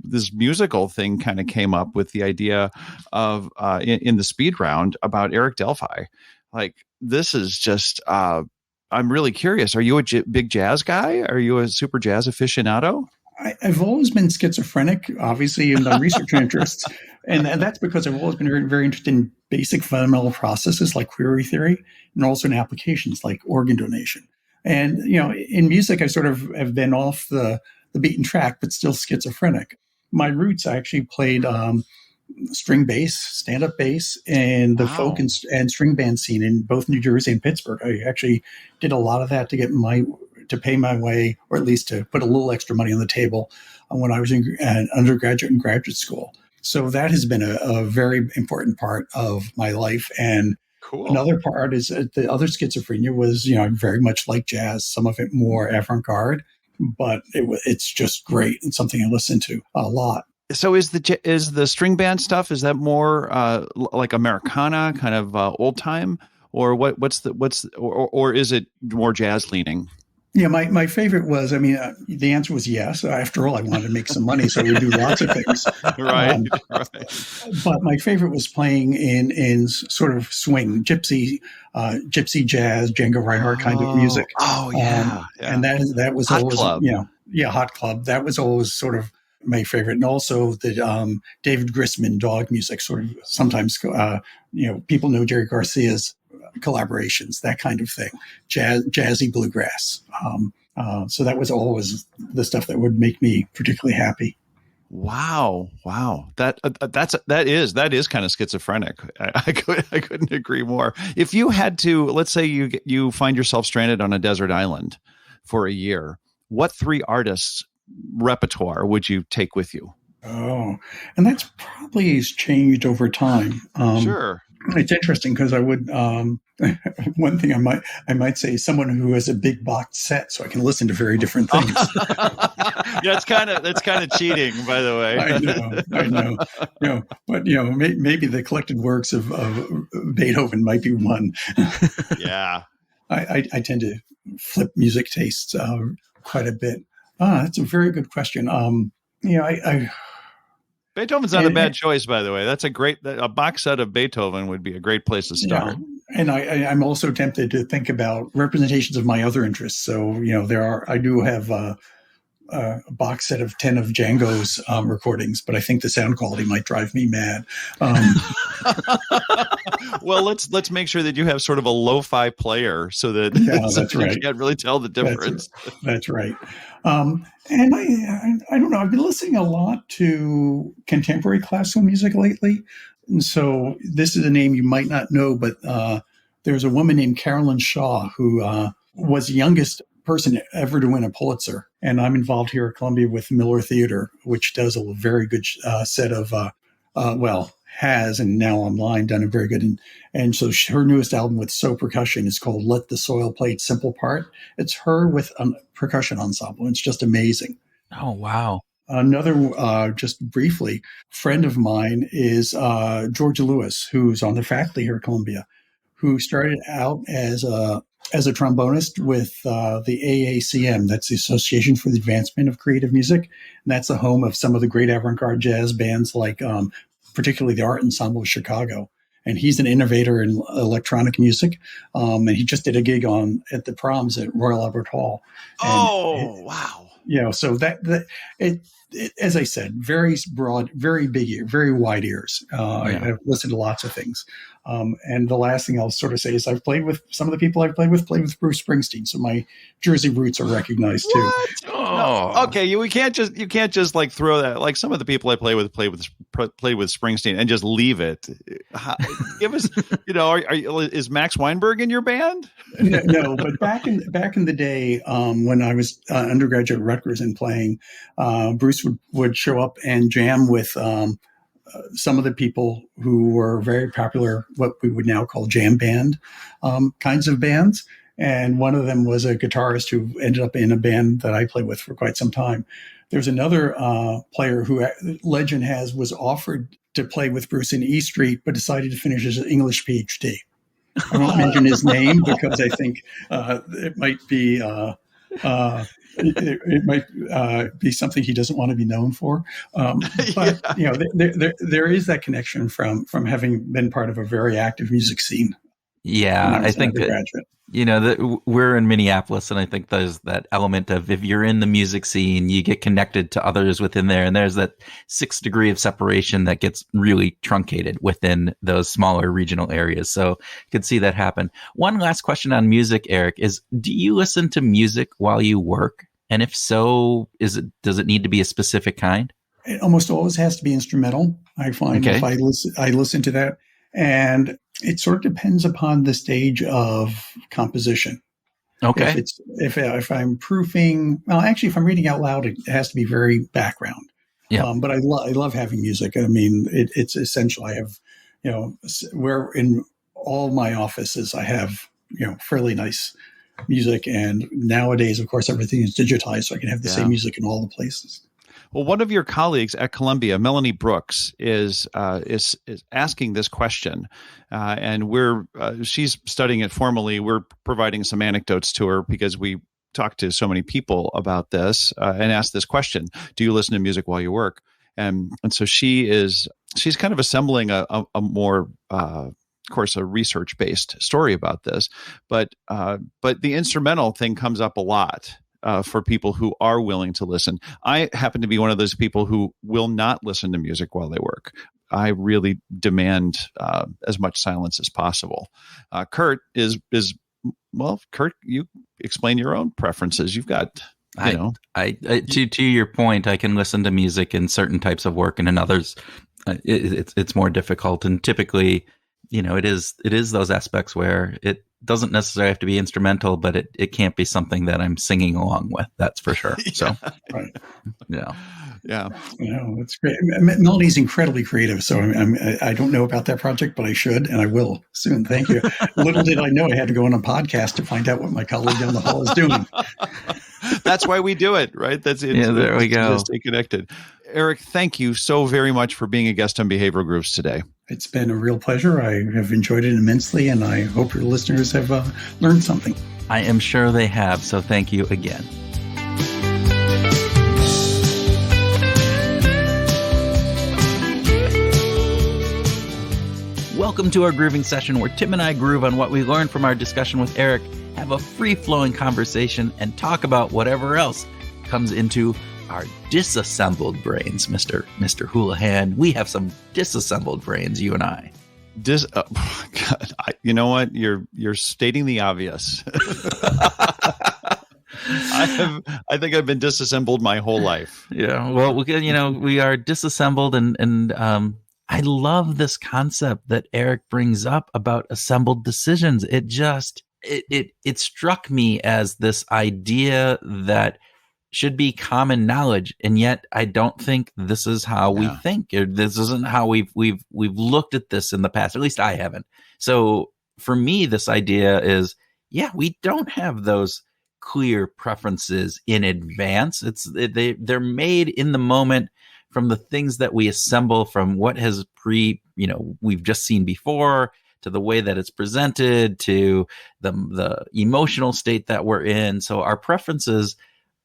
This musical thing kind of came up with the idea of in the speed round about Eric Delphi. Like, this is just. I'm really curious. Are you a big jazz guy? Are you a super jazz aficionado? I've always been schizophrenic, obviously, in my research interests. And that's because I've always been very, very interested in basic fundamental processes like query theory, and also in applications like organ donation. And, in music, I sort of have been off the beaten track, but still schizophrenic. My roots, I actually played string bass, stand-up bass, and the folk and string band scene in both New Jersey and Pittsburgh. I actually did a lot of that to pay my way, or at least to put a little extra money on the table when I was in undergraduate and graduate school. So that has been a very important part of my life. And cool. Another part is the other schizophrenia was, very much like jazz, some of it more avant-garde, but it's just great and something I listen to a lot. So is the string band stuff, is that more like Americana, kind of old time, or or is it more jazz leaning? Yeah, my favorite was, the answer was yes. After all, I wanted to make some money, so we would do lots of things. Right. But my favorite was playing in sort of swing, gypsy jazz, Django Reinhardt kind of music. Oh, yeah. And that was Hot always, Club. Hot Club. That was always sort of my favorite. And also the David Grisman dog music, sort of sometimes, people know Jerry Garcia's collaborations, that kind of thing, jazzy bluegrass. So that was always the stuff that would make me particularly happy. Wow. That is kind of schizophrenic. I couldn't agree more. If you had to, let's say you find yourself stranded on a desert island for a year, what 3 artists' repertoire would you take with you? Oh, and that's probably has changed over time. Sure. It's interesting because I would one thing I might say someone who has a big box set, so I can listen to very different things. That's kind of cheating, by the way. I know. But maybe the collected works of Beethoven might be one. Yeah, I tend to flip music tastes quite a bit. That's a very good question. Beethoven's not a bad choice, by the way. That's a box set of Beethoven would be a great place to start. Yeah. And I'm also tempted to think about representations of my other interests. So, I do have a box set of 10 of Django's recordings, but I think the sound quality might drive me mad. Well, let's make sure that you have sort of a lo-fi player so that that's right. You can't really tell the difference. That's right. And I don't know. I've been listening a lot to contemporary classical music lately. And so this is a name you might not know, but there's a woman named Carolyn Shaw who was the youngest person ever to win a Pulitzer. And I'm involved here at Columbia with Miller Theater, which does a very good set of, has and now online done a very good. And so her newest album with So Percussion is called Let the Soil Play Its Simple Part. It's her with a percussion ensemble. It's just amazing. Oh, wow. Another, just briefly, friend of mine is George Lewis, who's on the faculty here at Columbia, who started out as a trombonist with the AACM. That's the Association for the Advancement of Creative Music. And that's the home of some of the great avant-garde jazz bands like particularly the Art Ensemble of Chicago. And he's an innovator in electronic music. And he just did a gig at the Proms at Royal Albert Hall. Wow. So as I said, very broad, very big ear, very wide ears. I've listened to lots of things. And the last thing I'll sort of say is I've played with some of the people I've played with Bruce Springsteen. So my Jersey roots are recognized too. What? Oh. Okay. You can't just like throw that. Like some of the people I play with Springsteen and just leave it. Give us, is Max Weinberg in your band? No, but back in the day, when I was undergraduate at Rutgers and playing, Bruce would show up and jam with some of the people who were very popular, what we would now call jam band kinds of bands. And one of them was a guitarist who ended up in a band that I played with for quite some time. There's another player who legend has was offered to play with Bruce in E Street, but decided to finish his English PhD. I won't mention his name because I think it might be it might be something he doesn't want to be known for. But there is that connection from having been part of a very active music scene. Yeah, I think that, we're in Minneapolis, and I think there's that element of if you're in the music scene, you get connected to others within there, and there's that 6 degree of separation that gets really truncated within those smaller regional areas. So you could see that happen. One last question on music, Eric, is do you listen to music while you work? And if so, does it need to be a specific kind? It almost always has to be instrumental. I find if I listen to that. And it sort of depends upon the stage of composition. Okay. If I'm proofing, well, actually, if I'm reading out loud, it has to be very background. Yeah. But I love having music. I mean, it's essential. I have, where in all my offices, I have, fairly nice music. And nowadays, of course, everything is digitized, so I can have the same music in all the places. Well, one of your colleagues at Columbia, Melanie Brooks, is asking this question, and she's studying it formally. We're providing some anecdotes to her because we talked to so many people about this and asked this question: do you listen to music while you work? And so she's kind of assembling a more of course, a research-based story about this, but the instrumental thing comes up a lot. For people who are willing to listen. I happen to be one of those people who will not listen to music while they work. I really demand as much silence as possible. Kurt Kurt, you explain your own preferences. You've got, to your point, I can listen to music in certain types of work, and in others, it's more difficult. And typically, it is those aspects where it doesn't necessarily have to be instrumental, but it can't be something that I'm singing along with. That's for sure. So, right. Yeah. It's great. Melody's incredibly creative. So I don't know about that project, but I should, and I will soon. Thank you. Little did I know I had to go on a podcast to find out what my colleague down the hall is doing. That's why we do it, right? That's it. Yeah, there we go. Stay connected. Eric, thank you so very much for being a guest on Behavioral Grooves today. It's been a real pleasure. I have enjoyed it immensely, and I hope your listeners have learned something. I am sure they have, so thank you again. Welcome to our grooving session where Tim and I groove on what we learned from our discussion with Eric, have a free-flowing conversation, and talk about whatever else comes into our disassembled brains, Mr. Houlihan. We have some disassembled brains, you and I. God, you know what? You're stating the obvious. I think I've been disassembled my whole life. Yeah. Well, we are disassembled, and I love this concept that Eric brings up about assembled decisions. It struck me as this idea that should be common knowledge, and yet I don't think this is how we think. Or this isn't how we've looked at this in the past. At least I haven't. So for me, this idea is, we don't have those clear preferences in advance. They're made in the moment from the things that we assemble from what has we've just seen before, to the way that it's presented, to the emotional state that we're in. So our preferences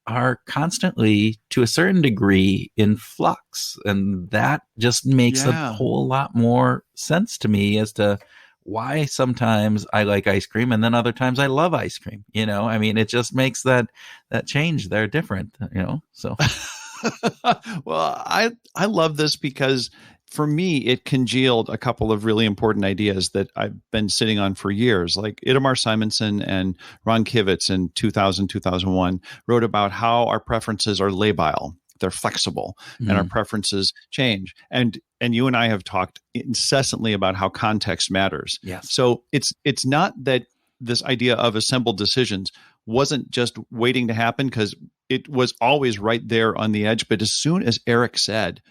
are constantly, to a certain degree, in flux. And that just makes a whole lot more sense to me as to why sometimes I like ice cream and then other times I love ice cream. It just makes that change. They're different, so. Well, I love this because for me, it congealed a couple of really important ideas that I've been sitting on for years. Like Itamar Simonson and Ron Kivitz in 2000, 2001 wrote about how our preferences are labile. They're flexible, and our preferences change. And you and I have talked incessantly about how context matters. Yes. So it's not that this idea of assembled decisions wasn't just waiting to happen, because it was always right there on the edge. But as soon as Eric said,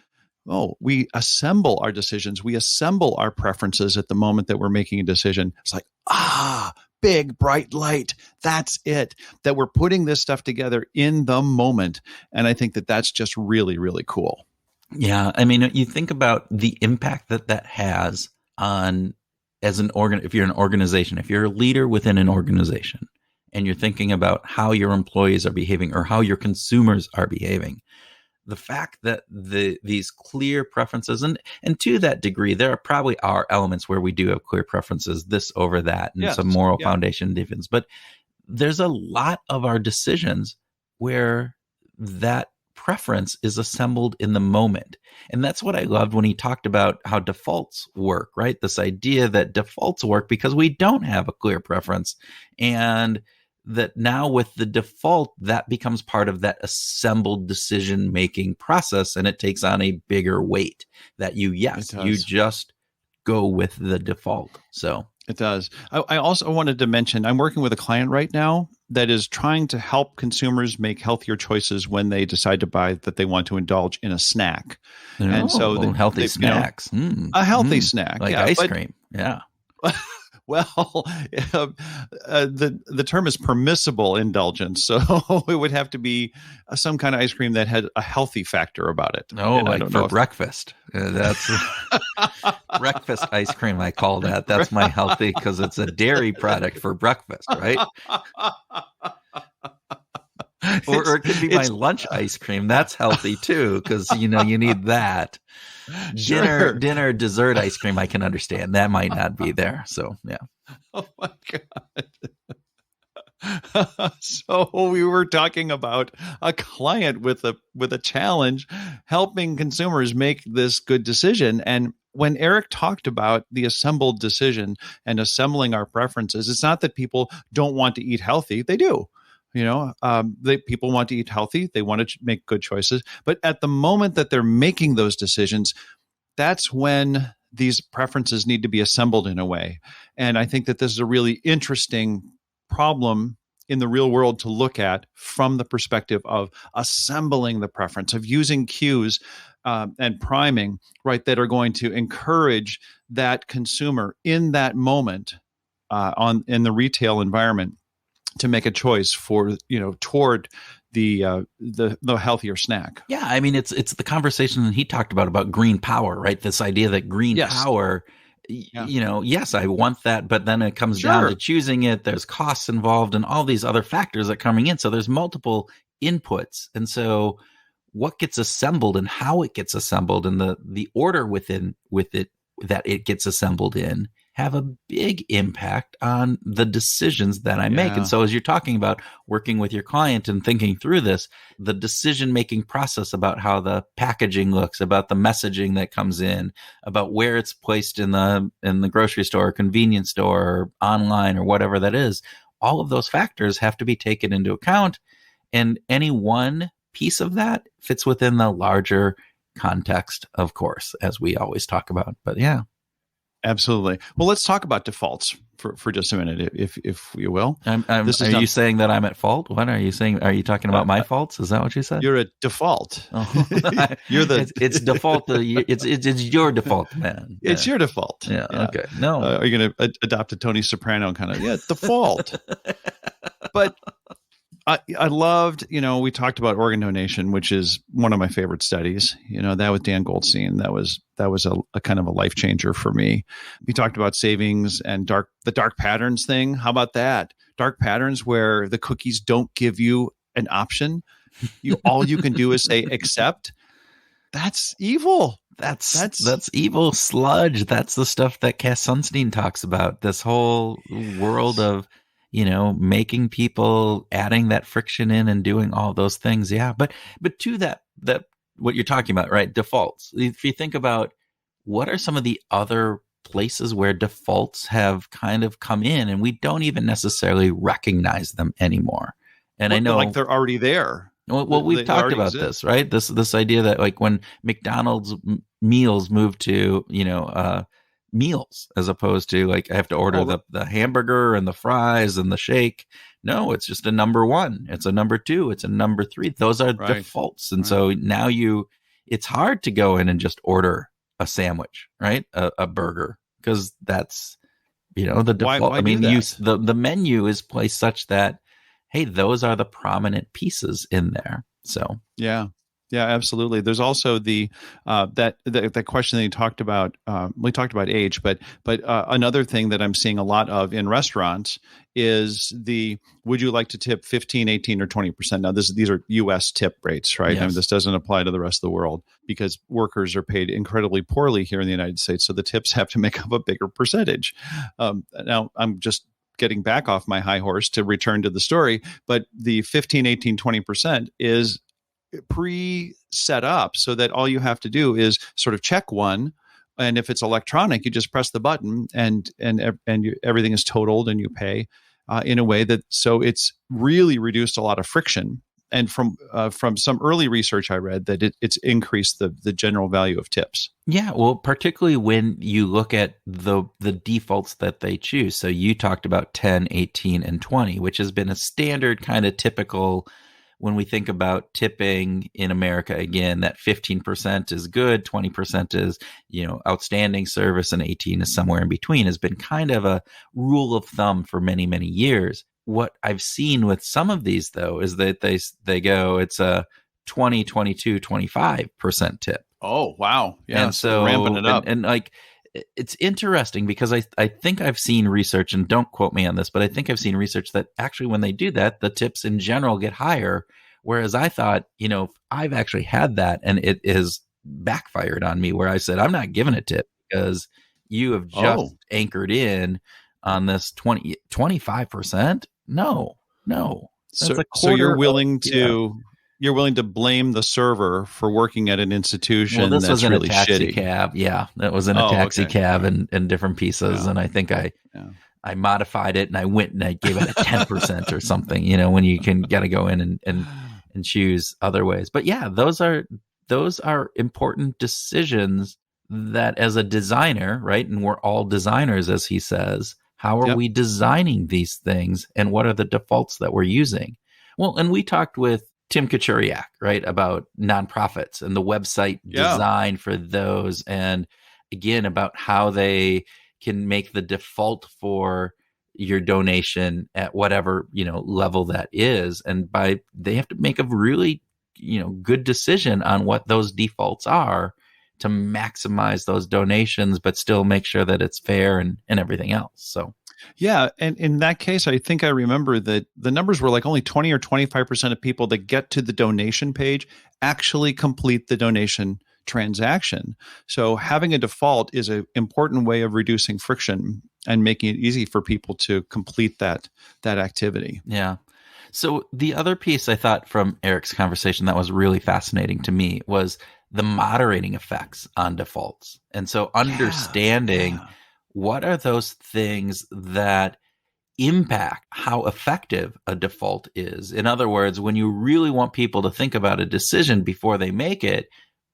we assemble our decisions, we assemble our preferences at the moment that we're making a decision, it's like, big, bright light. That's it. That we're putting this stuff together in the moment. And I think that that's just really, really cool. Yeah. I mean, you think about the impact that that has on, as an if you're an organization, if you're a leader within an organization and you're thinking about how your employees are behaving or how your consumers are behaving, the fact that these clear preferences, and to that degree, there probably are elements where we do have clear preferences, this over that, and some moral foundation difference. But there's a lot of our decisions where that preference is assembled in the moment. And that's what I loved when he talked about how defaults work, right? This idea that defaults work because we don't have a clear preference. And that now with the default, that becomes part of that assembled decision-making process, and it takes on a bigger weight that you just go with the default. So it does. I also wanted to mention, I'm working with a client right now that is trying to help consumers make healthier choices when they decide to buy that they want to indulge in a snack. And so healthy snacks. A healthy snack. Like ice cream. Yeah. Well, the term is permissible indulgence, so it would have to be some kind of ice cream that had a healthy factor about it. Oh, like for breakfast. That's breakfast ice cream, I call that. That's my healthy, because it's a dairy product for breakfast, right? Or it could be my lunch ice cream. That's healthy too, because you need that. Dinner, dessert ice cream, I can understand. That might not be there. So yeah. Oh my God. So we were talking about a client with a challenge, helping consumers make this good decision. And when Eric talked about the assembled decision and assembling our preferences, it's not that people don't want to eat healthy. They do. People want to eat healthy. They want to make good choices. But at the moment that they're making those decisions, that's when these preferences need to be assembled in a way. And I think that this is a really interesting problem in the real world to look at from the perspective of assembling the preference, of using cues and priming, right, that are going to encourage that consumer in that moment in the retail environment to make a choice for, toward the healthier snack. Yeah, I mean, it's the conversation that he talked about green power, right? This idea that green power, yes, I want that, but then it comes down to choosing it. There's costs involved and all these other factors that are coming in. So there's multiple inputs, and so what gets assembled and how it gets assembled and the order with it that it gets assembled in have a big impact on the decisions that I make. And so as you're talking about working with your client and thinking through this, the decision-making process about how the packaging looks, about the messaging that comes in, about where it's placed in the grocery store, or convenience store, or online, or whatever that is, all of those factors have to be taken into account. And any one piece of that fits within the larger context, of course, as we always talk about. But yeah. Absolutely. Well, let's talk about defaults for just a minute, if you will. Are you saying that I'm at fault? What are you saying? Are you talking about my faults? Is that what you said? You're a default. Oh. You're it's default. It's your default, man. It's your default. Yeah. Okay. No. Are you going to adopt a Tony Soprano kind of default? But I loved, we talked about organ donation, which is one of my favorite studies. That with Dan Goldstein, that was a kind of a life changer for me. We talked about savings and the dark patterns thing. How about that? Dark patterns where the cookies don't give you an option. All you can do is say accept. That's evil. That's evil sludge. That's the stuff that Cass Sunstein talks about. This whole world of making people, adding that friction in and doing all those things. Yeah. But to that what you're talking about, right? Defaults. If you think about what are some of the other places where defaults have kind of come in and we don't even necessarily recognize them anymore. And I know like they're already there. Well, we've talked about this, right? This idea that like when McDonald's meals moved to, meals as opposed to like I have to order the hamburger and the fries and the shake. No, it's just a number one. It's a number two. It's a number three. Those are defaults. And so now it's hard to go in and just order a sandwich, right? A burger, because that's The default. Why do that? The menu is placed such that, hey, those are the prominent pieces in there. So yeah. Yeah, absolutely. There's also the that question that you talked about. We talked about age, but another thing that I'm seeing a lot of in restaurants is would you like to tip 15, 18, or 20%? Now, these are U.S. tip rates, right? Yes. I mean, this doesn't apply to the rest of the world because workers are paid incredibly poorly here in the United States, so the tips have to make up a bigger percentage. Now, I'm just getting back off my high horse to return to the story, but the 15, 18, 20% is pre-set up so that all you have to do is sort of check one, and if it's electronic, you just press the button, and everything is totaled, and you pay in a way that so it's really reduced a lot of friction. And from some early research I read that it's increased the general value of tips. Yeah, well, particularly when you look at the defaults that they choose. So you talked about 10, 18, and 20, which has been a standard kind of typical. When we think about tipping in America, again, that 15% is good, 20% is, outstanding service, and 18 is somewhere in between, has been kind of a rule of thumb for many, many years. What I've seen with some of these, though, is that they go, it's a 20, 22, 25% tip. Oh, wow. Yeah. And so ramping it up. And like, it's interesting because I think I've seen research, and don't quote me on this, but I think I've seen research that actually when they do that, the tips in general get higher. Whereas I thought, I've actually had that, and it is backfired on me where I said, I'm not giving a tip because you have just anchored in on this 25%. No. So you're willing to... You're willing to blame the server for working at an institution this that's was in really a taxi shitty. cab. Yeah, that was in a taxi cab and different pieces. Yeah. And I think I modified it, and I went and I gave it a 10% or something, when you got to go in and choose other ways. But yeah, those are important decisions that as a designer, right? And we're all designers, as he says, how are we designing these things, and what are the defaults that we're using? Well, and we talked with Tim Kachuriak, right, about nonprofits and the website design for those. And again, about how they can make the default for your donation at whatever, level that is. And they have to make a really, good decision on what those defaults are to maximize those donations, but still make sure that it's fair and everything else. So. Yeah. And in that case, I think I remember that the numbers were like only 20 or 25% of people that get to the donation page actually complete the donation transaction. So having a default is an important way of reducing friction and making it easy for people to complete that activity. Yeah. So the other piece I thought from Eric's conversation that was really fascinating to me was the moderating effects on defaults. And so understanding what are those things that impact how effective a default is. In other words, when you really want people to think about a decision before they make it,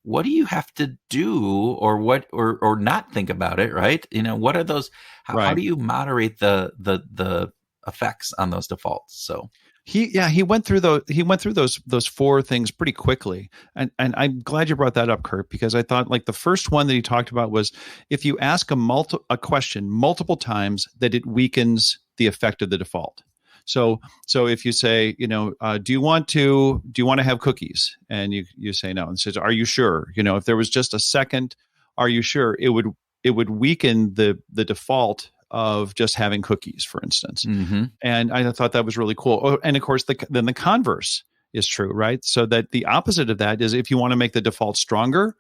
what do you have to do, or not think about it, right? What are those, how do you moderate the effects on those defaults? So he went through those four things pretty quickly, and I'm glad you brought that up, Kurt, because I thought like the first one that he talked about was if you ask a question multiple times, that it weakens the effect of the default. So if you say, do you want to have cookies, and you say no, and says, are you sure? If there was just a second, are you sure? It would weaken the default of just having cookies, for instance. Mm-hmm. And I thought that was really cool. Oh, and of course, then the converse is true, right? So that the opposite of that is if you want to make the default stronger,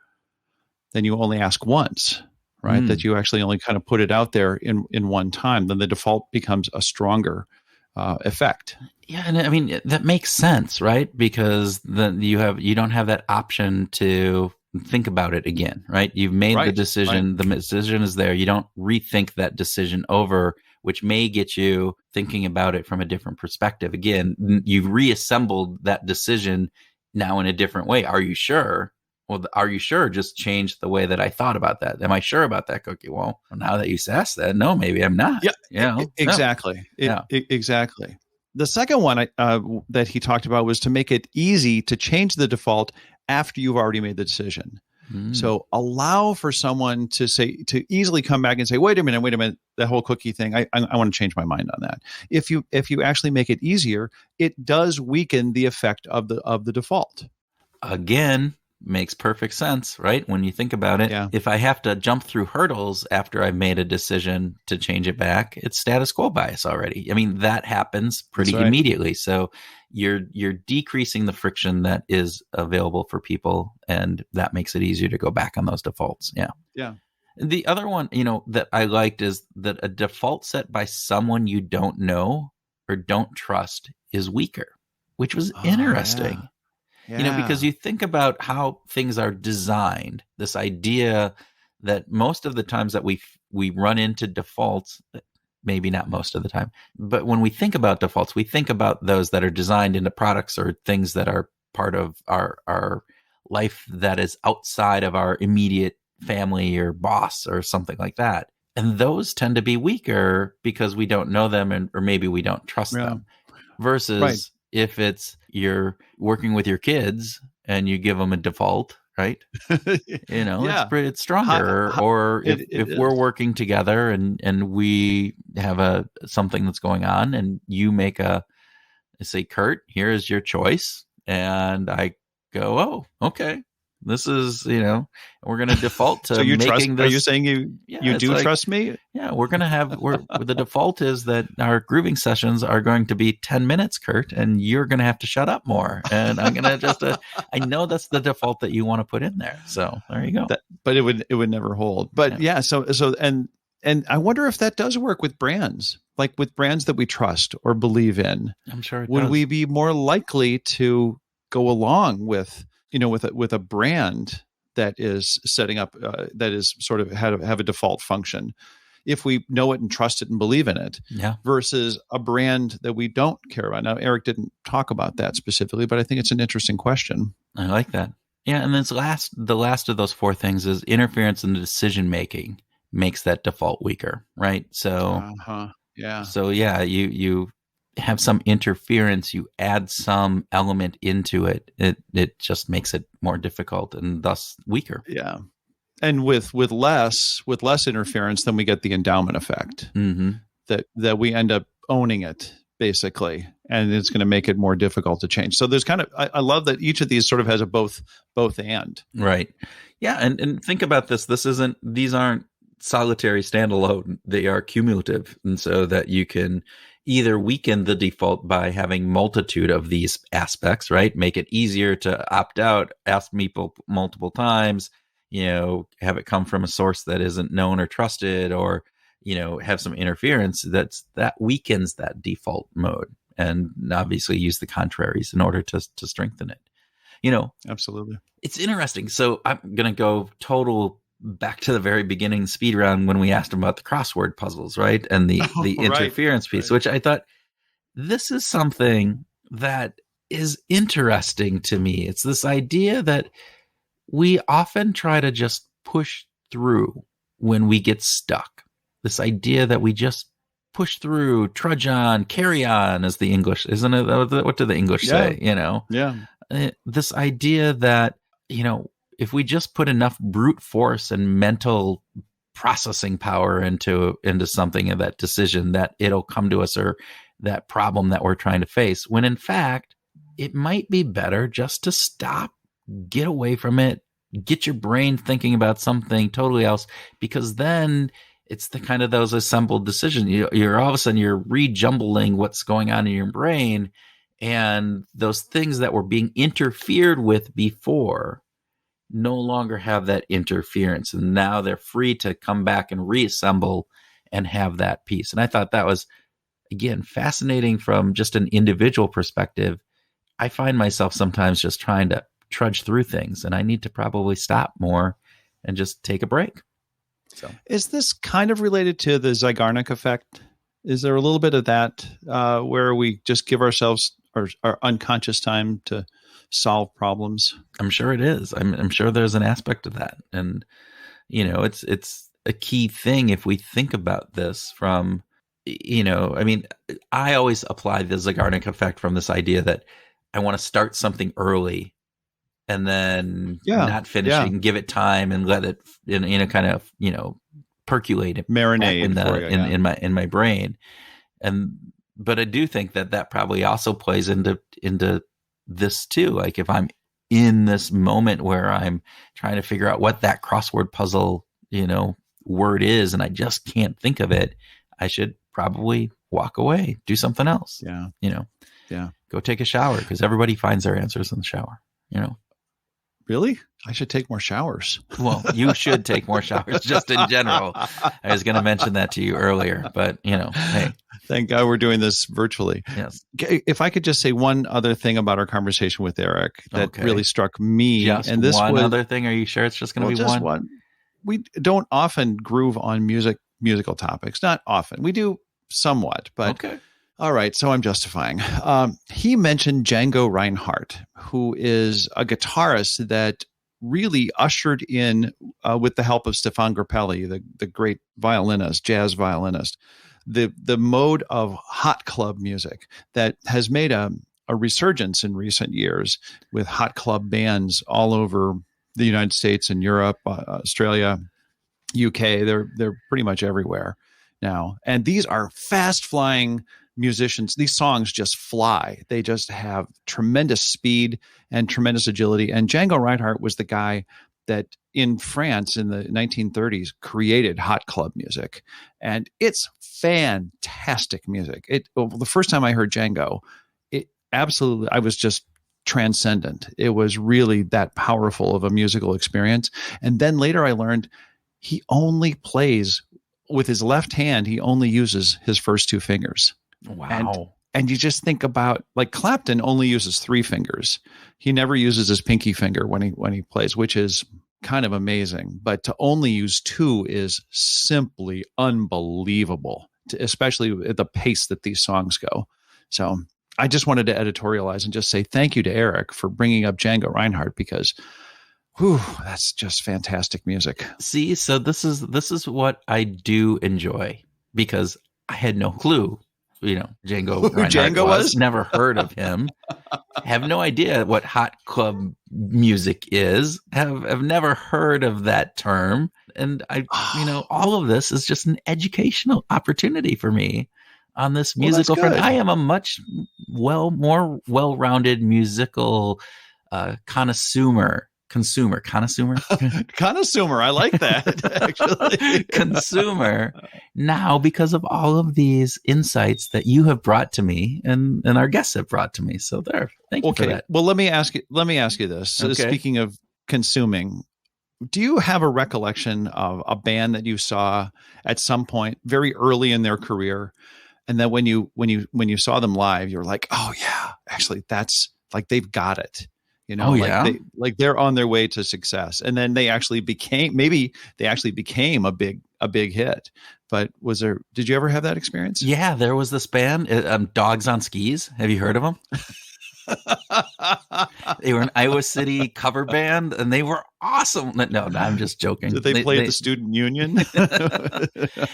then you only ask once, right? That you actually only kind of put it out there in one time. Then the default becomes a stronger effect. Yeah, and I mean that makes sense, right? Because then you don't have that option to think about it again, right? You've made the decision. The decision is there. You don't rethink that decision over, which may get you thinking about it from a different perspective. Again, you've reassembled that decision now in a different way. Are you sure? Well, are you sure? Just change the way that I thought about that. Am I sure about that cookie? Well, now that you asked that, no, maybe I'm not. Yeah, exactly. No. Exactly. The second one that he talked about was to make it easy to change the default after you've already made the decision. So allow for someone to easily come back and say, wait a minute, that whole cookie thing, I want to change my mind on that. If you actually make it easier, it does weaken the effect of the default. Again, makes perfect sense, right? When you think about it, if I have to jump through hurdles after I've made a decision to change it back, it's status quo bias already. I mean, that happens pretty immediately. So you're decreasing the friction that is available for people, and that makes it easier to go back on those defaults. Yeah. The other one, that I liked is that a default set by someone you don't know or don't trust is weaker, which was interesting. Because you think about how things are designed, this idea that most of the times that we run into defaults, maybe not most of the time, but when we think about defaults, we think about those that are designed into products or things that are part of our life that is outside of our immediate family or boss or something like that. And those tend to be weaker because we don't know them or maybe we don't trust them. Versus if it's you're working with your kids and you give them a default, right? It's stronger. Or if we're working together and we have something that's going on and you make say, Kurt, here is your choice. And I go, oh, okay. This is, we're going to default to so you making this. Are you saying you do trust me? Yeah, we're going to the default is that our grooving sessions are going to be 10 minutes, Kurt, and you're going to have to shut up more. And I'm going to I know that's the default that you want to put in there. So there you go. But it would never hold. But and I wonder if that does work with brands, like with brands that we trust or believe in. I'm sure it would does. we be more likely to go along with with a brand that is setting up, that is sort of have a default function, if we know it and trust it and believe in it, versus a brand that we don't care about? Now, Eric didn't talk about that specifically, but I think it's an interesting question. I like that. Yeah, and then the last of those four things is interference in the decision making makes that default weaker, right? So, you have some interference, you add some element into it, it just makes it more difficult and thus weaker. Yeah. And with less interference, then we get the endowment effect, that we end up owning it basically, and it's going to make it more difficult to change. So there's kind of, I love that each of these sort of has a both and. Right. Yeah. And think about this. These aren't solitary standalone. They are cumulative. And so that you can either weaken the default by having multitude of these aspects, right? Make it easier to opt out, ask people multiple times, have it come from a source that isn't known or trusted, or, have some interference that weakens that default mode, and obviously use the contraries in order to strengthen it. Absolutely. It's interesting. So I'm going to go back to the very beginning speed round when we asked him about the crossword puzzles, right? And the interference piece, which I thought, this is something that is interesting to me. It's this idea that we often try to just push through when we get stuck. This idea that we just push through, trudge on, carry on, as the English, isn't it? What do the English say? This idea that, if we just put enough brute force and mental processing power into something, of that decision, that it'll come to us, or that problem that we're trying to face, when in fact, it might be better just to stop, get away from it, get your brain thinking about something totally else, because then it's the kind of those assembled decisions. You're all of a sudden you're rejumbling what's going on in your brain, and those things that were being interfered with before no longer have that interference, and now they're free to come back and reassemble and have that piece. And I thought that was, again, fascinating from just an individual perspective. I find myself sometimes just trying to trudge through things, and I need to probably stop more and just take a break. So, is this kind of related to the Zeigarnik effect? Is there a little bit of that where we just give ourselves our unconscious time to solve problems? I'm sure it is. I'm sure there's an aspect of that. And, it's a key thing if we think about this from, I always apply the Zeigarnik effect from this idea that I want to start something early and then Yeah. not finishing, give it time and let it kind of, percolate it marinate in my brain. But I do think that probably also plays into this too. Like if I'm in this moment where I'm trying to figure out what that crossword puzzle, word is, and I just can't think of it, I should probably walk away, do something else. Yeah. Go take a shower, because everybody finds their answers in the shower, Really? I should take more showers. Well, you should take more showers just in general. I was going to mention that to you earlier, but hey. Thank God we're doing this virtually. Yes. If I could just say one other thing about our conversation with Eric that really struck me. Just and this one other thing? Are you sure it's just going to be just one? One? We don't often groove on musical topics. Not often. We do somewhat, but okay. All right, so I'm justifying. He mentioned Django Reinhardt, who is a guitarist that really ushered in, with the help of Stefan Grappelli, the great violinist, jazz violinist, the mode of hot club music that has made a resurgence in recent years with hot club bands all over the United States and Europe, Australia, UK. They're pretty much everywhere now. And these are fast-flying musicians. These songs just fly. They just have tremendous speed and tremendous agility. And Django Reinhardt was the guy that in France in the 1930s created hot club music. And it's fantastic music. The first time I heard Django, I was just transcendent. It was really that powerful of a musical experience. And then later I learned he only plays with his left hand. He only uses his first two fingers. Wow. And you just think about, like, Clapton only uses three fingers. He never uses his pinky finger when he plays, which is kind of amazing. But to only use two is simply unbelievable, especially at the pace that these songs go. So I just wanted to editorialize and just say thank you to Eric for bringing up Django Reinhardt, because that's just fantastic music. See, so this is what I do enjoy, because I had no clue, Django Reinhardt Django was? Never heard of him. Have no idea what hot club music is. Have never heard of that term. And all of this is just an educational opportunity for me on this musical front. I am a much more well-rounded musical connoisseur. Consumer. I like that, actually. Consumer now, because of all of these insights that you have brought to me and our guests have brought to me. So thank you for that. Well, let me ask you this. Okay. Speaking of consuming, do you have a recollection of a band that you saw at some point very early in their career, and then when you saw them live, you're like, oh yeah, actually that's like, they've got it. They're on their way to success, and then they actually became a big hit. But did you ever have that experience? Yeah, there was this band, Dogs on Skis. Have you heard of them? They were an Iowa City cover band, and they were awesome. No, I'm just joking. Did they play at the student union?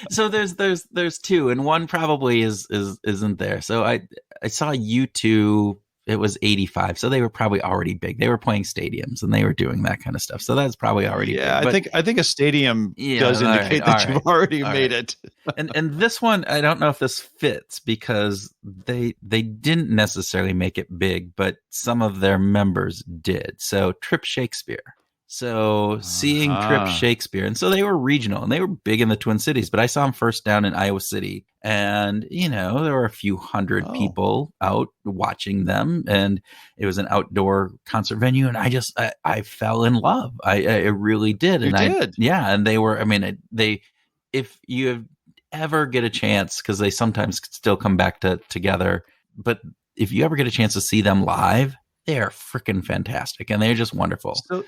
So there's two, and one probably isn't there. So I saw U2. It was 85, so they were probably already big. They were playing stadiums and they were doing that kind of stuff. So that's probably already big. I think a stadium does indicate that you've already made it. And this one, I don't know if this fits, because they didn't necessarily make it big, but some of their members did. So Trip Shakespeare. So seeing Trip Shakespeare, and so they were regional and they were big in the Twin Cities, but I saw them first down in Iowa City, and there were a few hundred people out watching them, and it was an outdoor concert venue, and I fell in love. I really did. You did? Yeah. And they were, if you ever get a chance, because they sometimes still come back together, but if you ever get a chance to see them live, they are freaking fantastic, and they're just wonderful. So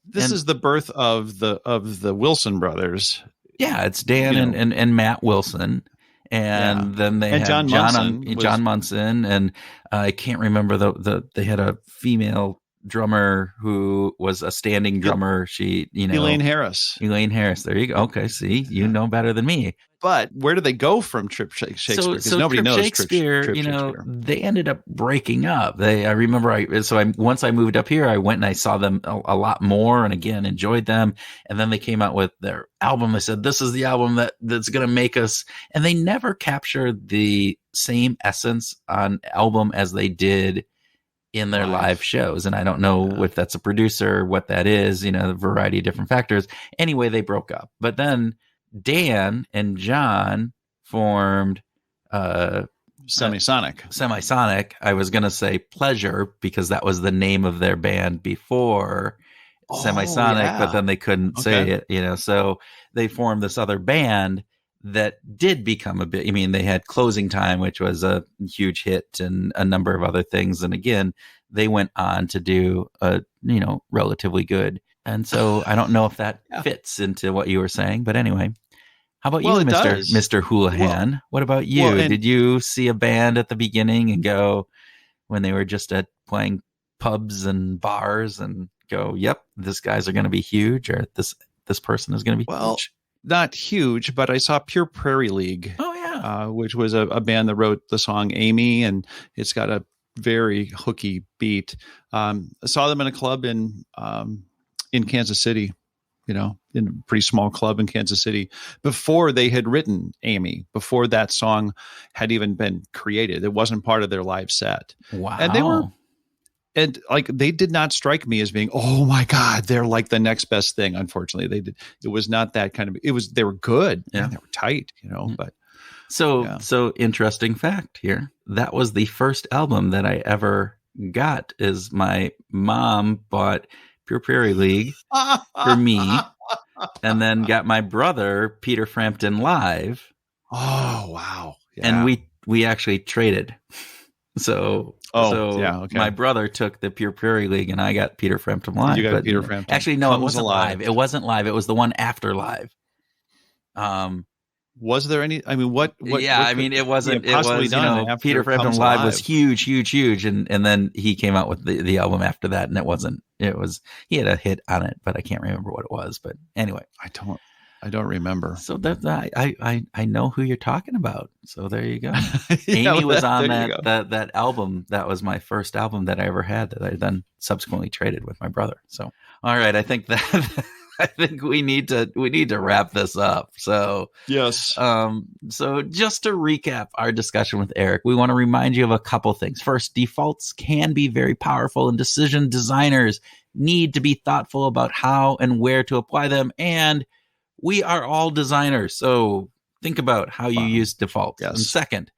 this is the birth of the Wilson brothers. Yeah, it's Dan and Matt Wilson, and then they had John Munson, and I can't remember they had a female drummer who was a standing drummer. She, Elaine Harris. There you go. Okay, see, you know better than me. But where do they go from Trip Shakespeare? Because nobody Trip knows Shakespeare, Trip you know, Shakespeare. they ended up breaking up. I remember once I moved up here, I went and I saw them a lot more and again enjoyed them. And then they came out with their album. They said, this is the album that's going to make us. And they never captured the same essence on album as they did in their live shows. And I don't know if that's a producer, what that is, you know, a variety of different factors. Anyway, they broke up. But then Dan and John formed Semisonic. I was going to say Pleasure because that was the name of their band before Semisonic, but then they couldn't say it, you know. So they formed this other band that did become a bit, I mean, they had Closing Time, which was a huge hit, and a number of other things. And again, they went on to do relatively good. And so I don't know if that fits into what you were saying, but anyway. How about you, Mr. Houlihan? Well, what about you? Did you see a band at the beginning and go when they were just playing pubs and bars and go, yep, these guys are going to be huge, or this person is going to be huge? Not huge, but I saw Pure Prairie League. Oh, yeah. Which was a band that wrote the song Amy, and it's got a very hooky beat. I saw them in a club in Kansas City, you know, in a pretty small club in Kansas City, before they had written Amy, before that song had even been created. It wasn't part of their live set. Wow. And they did not strike me as being, oh my God, they're like the next best thing. Unfortunately, it was not that kind of, they were good. Yeah. They were tight, you know, but. So interesting fact here. That was the first album that I ever got. Is my mom bought Pure Prairie League for me, and then got my brother Peter Frampton Live. Oh, wow. Yeah. And we actually traded. My brother took the Pure Prairie League, and I got Peter Frampton Live. You got Peter Frampton. Actually, no, it wasn't live. It wasn't live. It was the one after live. Was there any? I mean, what? It wasn't. It was done. Peter Frampton Live was huge, and then he came out with the album after that, and it wasn't. It was he had a hit on it, but I can't remember what it was. But anyway, I don't remember. So I know who you're talking about. So there you go. Amy was on that album. That was my first album that I ever had that I then subsequently traded with my brother. So all right, I think we need to wrap this up. So yes. So just to recap our discussion with Eric, we want to remind you of a couple things. First, defaults can be very powerful, and decision designers need to be thoughtful about how and where to apply them. And we are all designers, so think about how you use defaults. Yes. And second,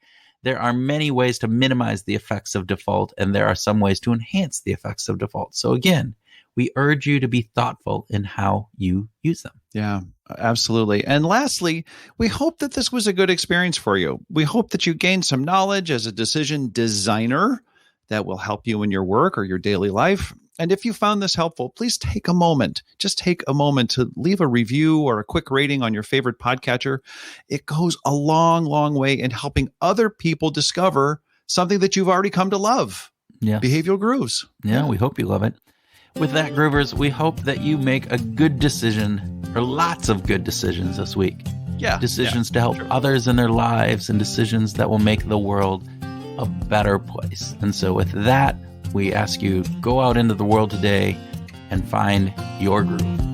there are many ways to minimize the effects of default, and there are some ways to enhance the effects of default. So again, we urge you to be thoughtful in how you use them. Yeah, absolutely. And lastly, we hope that this was a good experience for you. We hope that you gained some knowledge as a decision designer that will help you in your work or your daily life. And if you found this helpful, please take a moment. Just take a moment to leave a review or a quick rating on your favorite podcatcher. It goes a long, long way in helping other people discover something that you've already come to love. Yeah. Behavioral grooves. Yeah, we hope you love it. With that, Groovers, we hope that you make a good decision, or lots of good decisions this week. Yeah. Decisions to help others in their lives, and decisions that will make the world a better place. And so with that, we ask you, go out into the world today and find your groove.